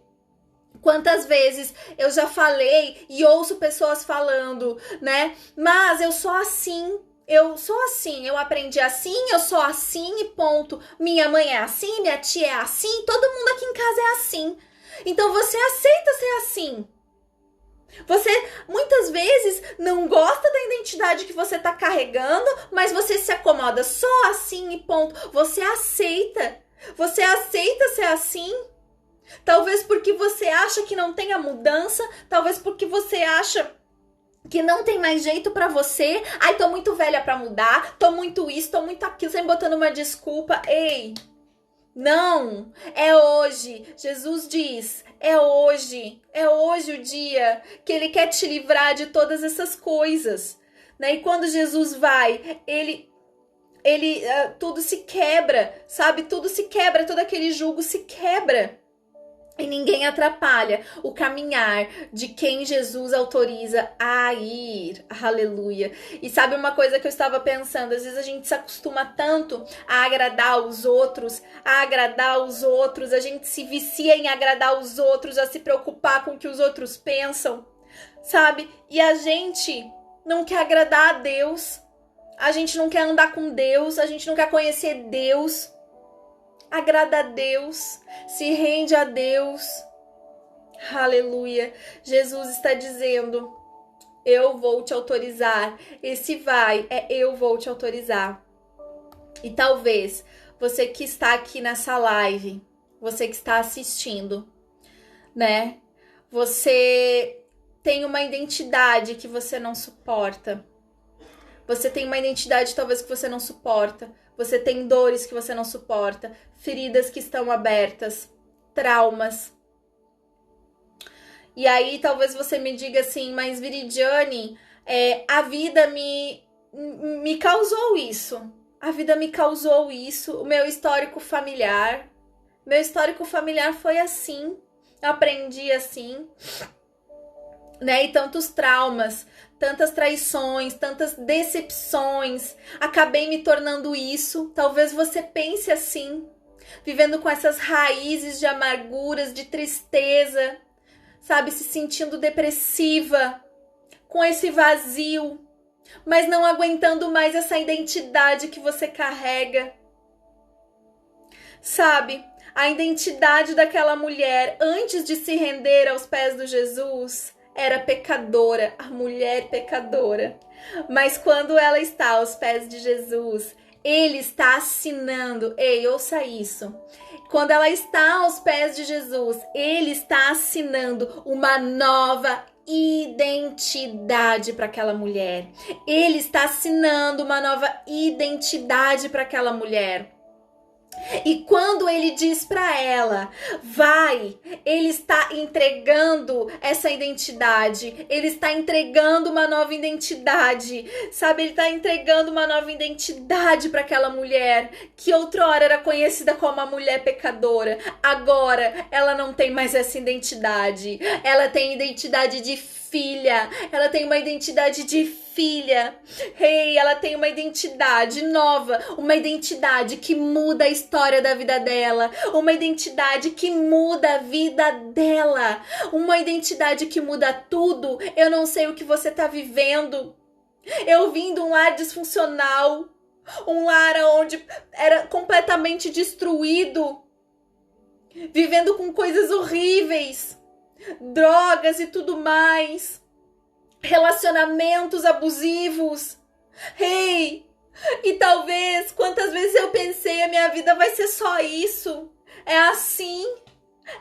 Quantas vezes eu já falei e ouço pessoas falando, né? Mas eu sou assim, eu aprendi assim, eu sou assim e ponto. Minha mãe é assim, minha tia é assim, todo mundo aqui em casa é assim. Então você aceita ser assim. Você Muitas vezes não gosta da identidade que você tá carregando, mas você se acomoda só assim e ponto. Você aceita ser assim. Talvez porque você acha que não tem a mudança, talvez porque você acha que não tem mais jeito pra você. Ai, tô muito velha pra mudar, tô muito isso, tô muito aquilo, sempre botando uma desculpa. Ei, não, é hoje. Jesus diz, é hoje o dia que ele quer te livrar de todas essas coisas, né? E quando Jesus vai, ele tudo se quebra, sabe? Tudo se quebra, todo aquele jugo se quebra. E ninguém atrapalha o caminhar de quem Jesus autoriza a ir. Aleluia. E sabe uma coisa que eu estava pensando? Às vezes a gente se acostuma tanto a agradar os outros, a gente se vicia em agradar os outros, a se preocupar com o que os outros pensam, sabe? E a gente não quer agradar a Deus, a gente não quer andar com Deus, a gente não quer conhecer Deus. Agrada a Deus, se rende a Deus. Aleluia. Jesus está dizendo, eu vou te autorizar. Esse vai é eu vou te autorizar. E talvez você que está aqui nessa live, você que está assistindo, né? Você tem uma identidade que você não suporta. Você tem uma identidade talvez que você não suporta. Você tem dores que você não suporta, feridas que estão abertas, traumas. E aí talvez você me diga assim, mas Viridiane, a vida me causou isso. A vida me causou isso, o meu histórico familiar. Meu histórico familiar foi assim, eu aprendi assim, né? E tantos traumas, tantas traições, tantas decepções, acabei me tornando isso. Talvez você pense assim, vivendo com essas raízes de amarguras, de tristeza, sabe, se sentindo depressiva, com esse vazio, mas não aguentando mais essa identidade que você carrega. Sabe, a identidade daquela mulher antes de se render aos pés de Jesus era pecadora, a mulher pecadora. Mas quando ela está aos pés de Jesus, ele está assinando, ei, ouça isso. Quando ela está aos pés de Jesus, ele está assinando uma nova identidade para aquela mulher. Ele está assinando uma nova identidade para aquela mulher. E quando ele diz para ela, vai, ele está entregando essa identidade, ele está entregando uma nova identidade, sabe? Ele está entregando uma nova identidade para aquela mulher que outrora era conhecida como a mulher pecadora. Agora ela não tem mais essa identidade, ela tem identidade de filha, ela tem uma identidade de filha. Hey, ela tem uma identidade nova, uma identidade que muda a história da vida dela, uma identidade que muda a vida dela, uma identidade que muda tudo. Eu não sei o que você tá vivendo. Eu vim de um lar disfuncional, um lar onde era completamente destruído, vivendo com coisas horríveis, drogas e tudo mais, relacionamentos abusivos. Ei, e talvez, quantas vezes eu pensei, a minha vida vai ser só isso, é assim,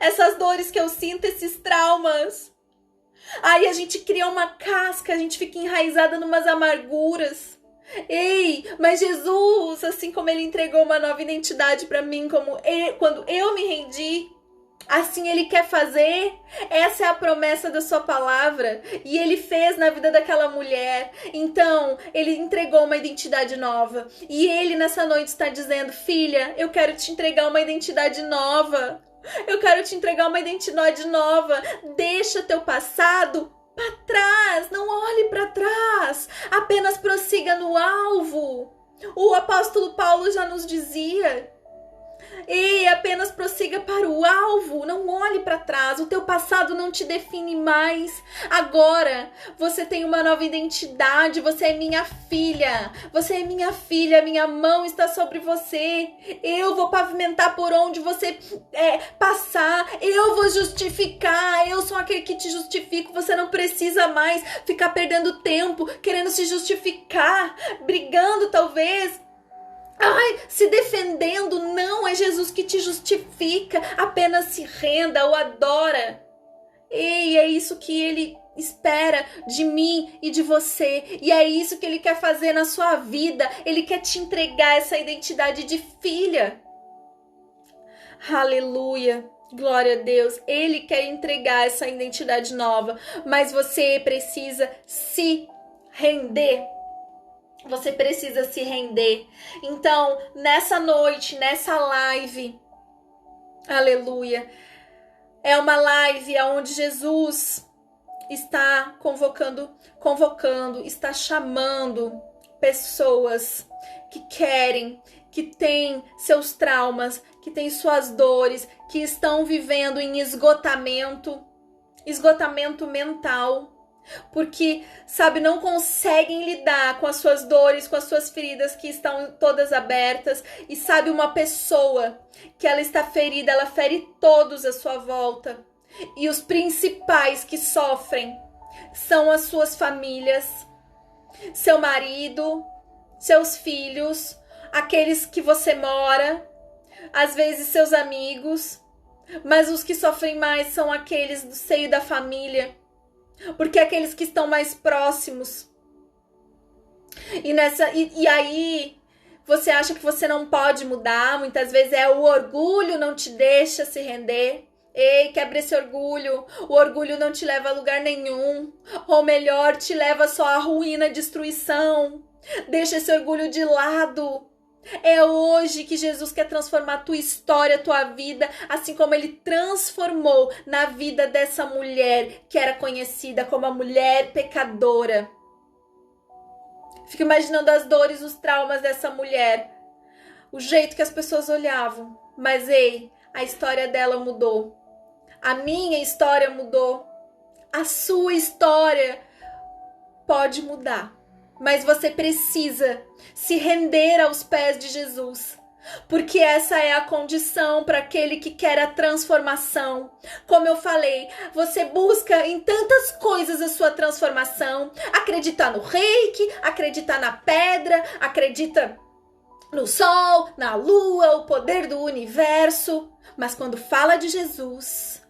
essas dores que eu sinto, esses traumas. Aí a gente cria uma casca, a gente fica enraizada numas amarguras. Ei, mas Jesus, assim como ele entregou uma nova identidade para mim, quando eu me rendi, assim ele quer fazer. Essa é a promessa da sua palavra, e ele fez na vida daquela mulher. Então, ele entregou uma identidade nova, e ele nessa noite está dizendo: filha, eu quero te entregar uma identidade nova. Eu quero te entregar uma identidade nova. Deixa teu passado para trás, não olhe para trás, apenas prossiga no alvo. O apóstolo Paulo já nos dizia: ei, apenas prossiga para o alvo, não olhe para trás, o teu passado não te define mais. Agora você tem uma nova identidade, você é minha filha, minha mão está sobre você, eu vou pavimentar por onde você passar, eu vou justificar, eu sou aquele que te justifico. Você não precisa mais ficar perdendo tempo, querendo se justificar, brigando talvez, se defendendo. Não, é Jesus que te justifica. Apenas se renda, o adora. E é isso que ele espera de mim e de você. E é isso que ele quer fazer na sua vida. Ele quer te entregar essa identidade de filha. Aleluia. Glória a Deus. Ele quer entregar essa identidade nova. Mas você precisa se render. Você precisa se render. Então, nessa noite, nessa live, aleluia, é uma live onde Jesus está convocando, está chamando pessoas que querem, que têm seus traumas, que têm suas dores, que estão vivendo em esgotamento mental. Porque, sabe, não conseguem lidar com as suas dores, com as suas feridas que estão todas abertas. E sabe, uma pessoa que ela está ferida, ela fere todos à sua volta. E os principais que sofrem são as suas famílias, seu marido, seus filhos, aqueles que você mora, às vezes seus amigos. Mas os que sofrem mais são aqueles do seio da família, porque aqueles que estão mais próximos. E aí você acha que você não pode mudar. Muitas vezes o orgulho não te deixa se render. Ei, quebra esse orgulho. O orgulho não te leva a lugar nenhum, ou melhor, te leva só à ruína, à destruição. Deixa esse orgulho de lado. É hoje que Jesus quer transformar a tua história, a tua vida, assim como ele transformou na vida dessa mulher que era conhecida como a mulher pecadora. Fico imaginando as dores, os traumas dessa mulher, o jeito que as pessoas olhavam. Mas ei, a história dela mudou. A minha história mudou. A sua história pode mudar. Mas você precisa se render aos pés de Jesus, porque essa é a condição para aquele que quer a transformação. Como eu falei, você busca em tantas coisas a sua transformação. Acredita no reiki, acredita na pedra, acredita no sol, na lua, o poder do universo. Mas quando fala de Jesus,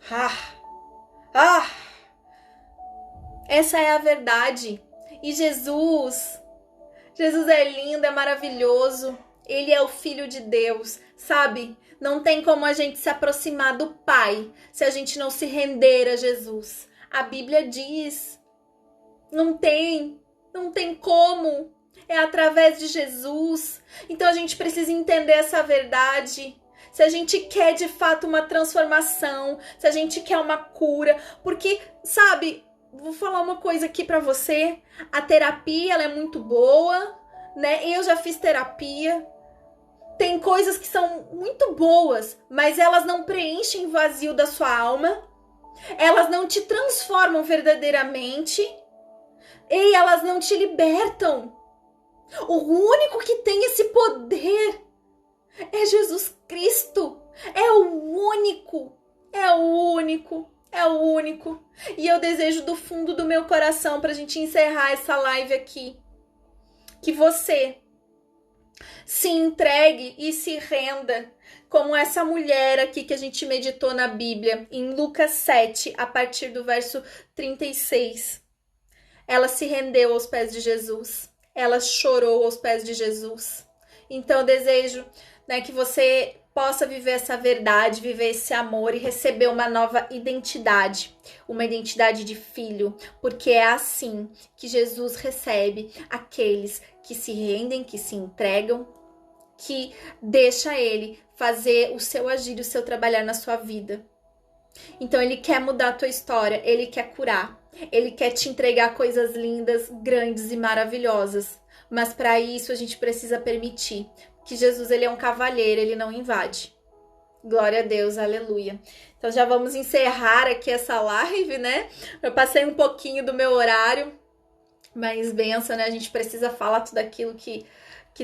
essa é a verdade. E Jesus é lindo, é maravilhoso. Ele é o Filho de Deus, sabe? Não tem como a gente se aproximar do Pai se a gente não se render a Jesus. A Bíblia diz, não tem como. É através de Jesus. Então a gente precisa entender essa verdade. Se a gente quer de fato uma transformação, se a gente quer uma cura, porque, sabe, vou falar uma coisa aqui pra você. A terapia, ela é muito boa, né? Eu já fiz terapia. Tem coisas que são muito boas, mas elas não preenchem o vazio da sua alma. Elas não te transformam verdadeiramente. E elas não te libertam. O único que tem esse poder é Jesus Cristo. É o único. É o único. É o único. E eu desejo do fundo do meu coração, pra gente encerrar essa live aqui, que você se entregue e se renda, como essa mulher aqui que a gente meditou na Bíblia, em Lucas 7, a partir do verso 36. Ela se rendeu aos pés de Jesus. Ela chorou aos pés de Jesus. Então eu desejo, né, que você possa viver essa verdade, viver esse amor e receber uma nova identidade, uma identidade de filho, porque é assim que Jesus recebe aqueles que se rendem, que se entregam, que deixa ele fazer o seu agir, o seu trabalhar na sua vida. Então ele quer mudar a tua história, ele quer curar, ele quer te entregar coisas lindas, grandes e maravilhosas. Mas para isso a gente precisa permitir que Jesus, ele é um cavalheiro, ele não invade. Glória a Deus, aleluia. Então já vamos encerrar aqui essa live, né? Eu passei um pouquinho do meu horário, mas benção, né? A gente precisa falar tudo aquilo que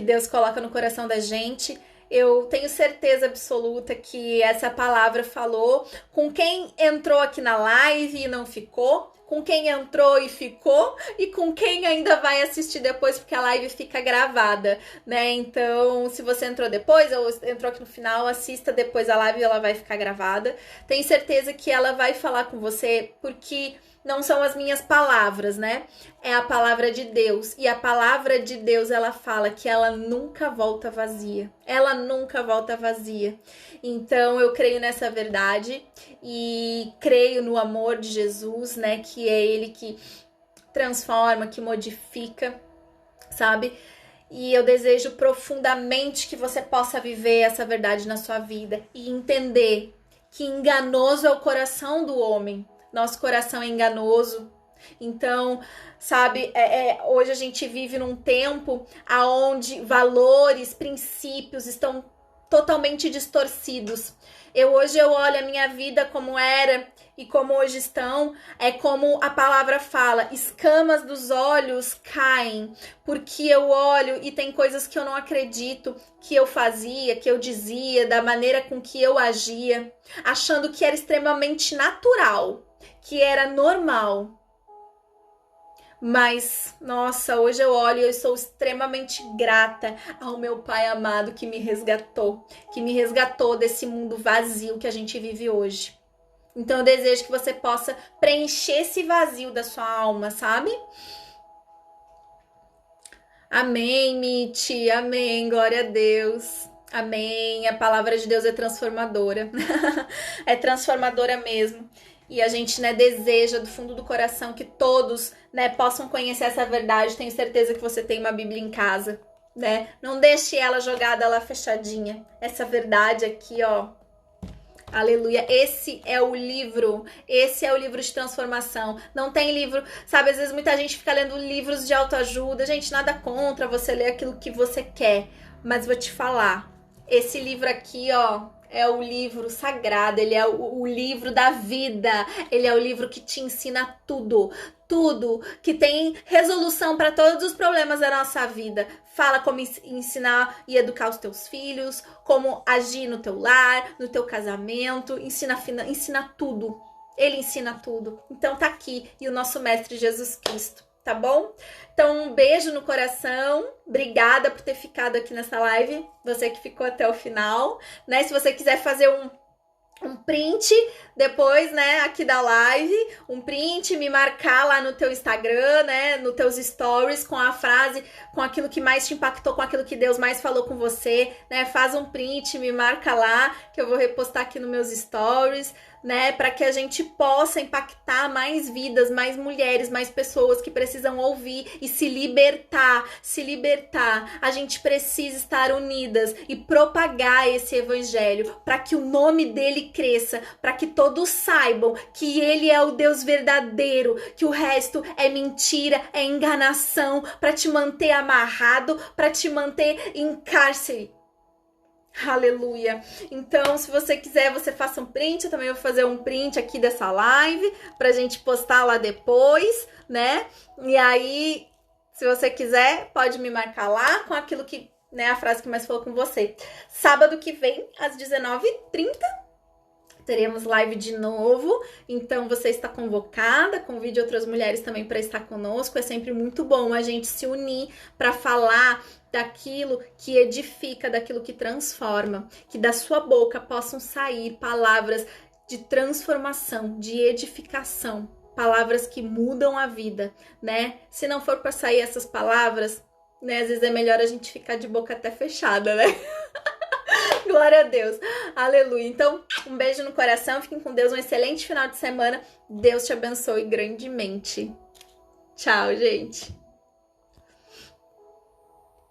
Deus coloca no coração da gente. Eu tenho certeza absoluta que essa palavra falou com quem entrou aqui na live e não ficou, com quem entrou e ficou, e com quem ainda vai assistir depois, porque a live fica gravada, né? Então, se você entrou depois ou entrou aqui no final, assista depois a live, ela vai ficar gravada. Tenho certeza que ela vai falar com você, porque não são as minhas palavras, né? É a palavra de Deus. E a palavra de Deus, ela fala que ela nunca volta vazia. Ela nunca volta vazia. Então, eu creio nessa verdade e creio no amor de Jesus, né? Que é Ele que transforma, que modifica, sabe? E eu desejo profundamente que você possa viver essa verdade na sua vida e entender que enganoso é o coração do homem. Nosso coração é enganoso. Então, sabe, hoje a gente vive num tempo onde valores, princípios estão totalmente distorcidos. Hoje eu olho a minha vida como era e como hoje estão, é como a palavra fala, escamas dos olhos caem, porque eu olho e tem coisas que eu não acredito que eu fazia, que eu dizia, da maneira com que eu agia, achando que era extremamente natural, que era normal. Mas, nossa, hoje eu olho e eu sou extremamente grata ao meu Pai amado que me resgatou desse mundo vazio que a gente vive hoje. Então eu desejo que você possa preencher esse vazio da sua alma, sabe? Amém, Miti, amém, glória a Deus. Amém, a palavra de Deus é transformadora. É transformadora mesmo. E a gente, né, deseja do fundo do coração que todos, né, possam conhecer essa verdade. Tenho certeza que você tem uma Bíblia em casa, né? Não deixe ela jogada lá fechadinha. Essa verdade aqui, ó. Aleluia. Esse é o livro de transformação. Não tem livro, sabe, às vezes muita gente fica lendo livros de autoajuda. Gente, nada contra você ler aquilo que você quer, mas vou te falar, esse livro aqui, ó, é o livro sagrado, ele é o livro da vida, ele é o livro que te ensina tudo, que tem resolução para todos os problemas da nossa vida. Fala como ensinar e educar os teus filhos, como agir no teu lar, no teu casamento, ensina tudo. Ele ensina tudo. Então tá aqui, e o nosso mestre Jesus Cristo, tá bom? Então um beijo no coração, obrigada por ter ficado aqui nessa live, você que ficou até o final, né? Se você quiser fazer um print depois, né, aqui da live, um print, me marcar lá no teu Instagram, né, nos teus stories com a frase, com aquilo que mais te impactou, com aquilo que Deus mais falou com você, né, faz um print, me marca lá, que eu vou repostar aqui nos meus stories, né, para que a gente possa impactar mais vidas, mais mulheres, mais pessoas que precisam ouvir e se libertar. A gente precisa estar unidas e propagar esse evangelho para que o nome dele cresça, para que todos saibam que ele é o Deus verdadeiro, que o resto é mentira, é enganação, para te manter amarrado, para te manter em cárcere. Aleluia. Então, se você quiser, você faça um print. Eu também vou fazer um print aqui dessa live pra gente postar lá depois, né? E aí, Se você quiser, pode me marcar lá com aquilo que, né, a frase que mais falou com você. Sábado que vem, às 19h30, teremos live de novo, então você está convocada, convide outras mulheres também para estar conosco. É sempre muito bom a gente se unir para falar daquilo que edifica, daquilo que transforma, que da sua boca possam sair palavras de transformação, de edificação, palavras que mudam a vida, né? Se não for para sair essas palavras, né, às vezes é melhor a gente ficar de boca até fechada, né? Glória a Deus, aleluia. Então, um beijo no coração, fiquem com Deus, um excelente final de semana. Deus te abençoe grandemente. Tchau, gente.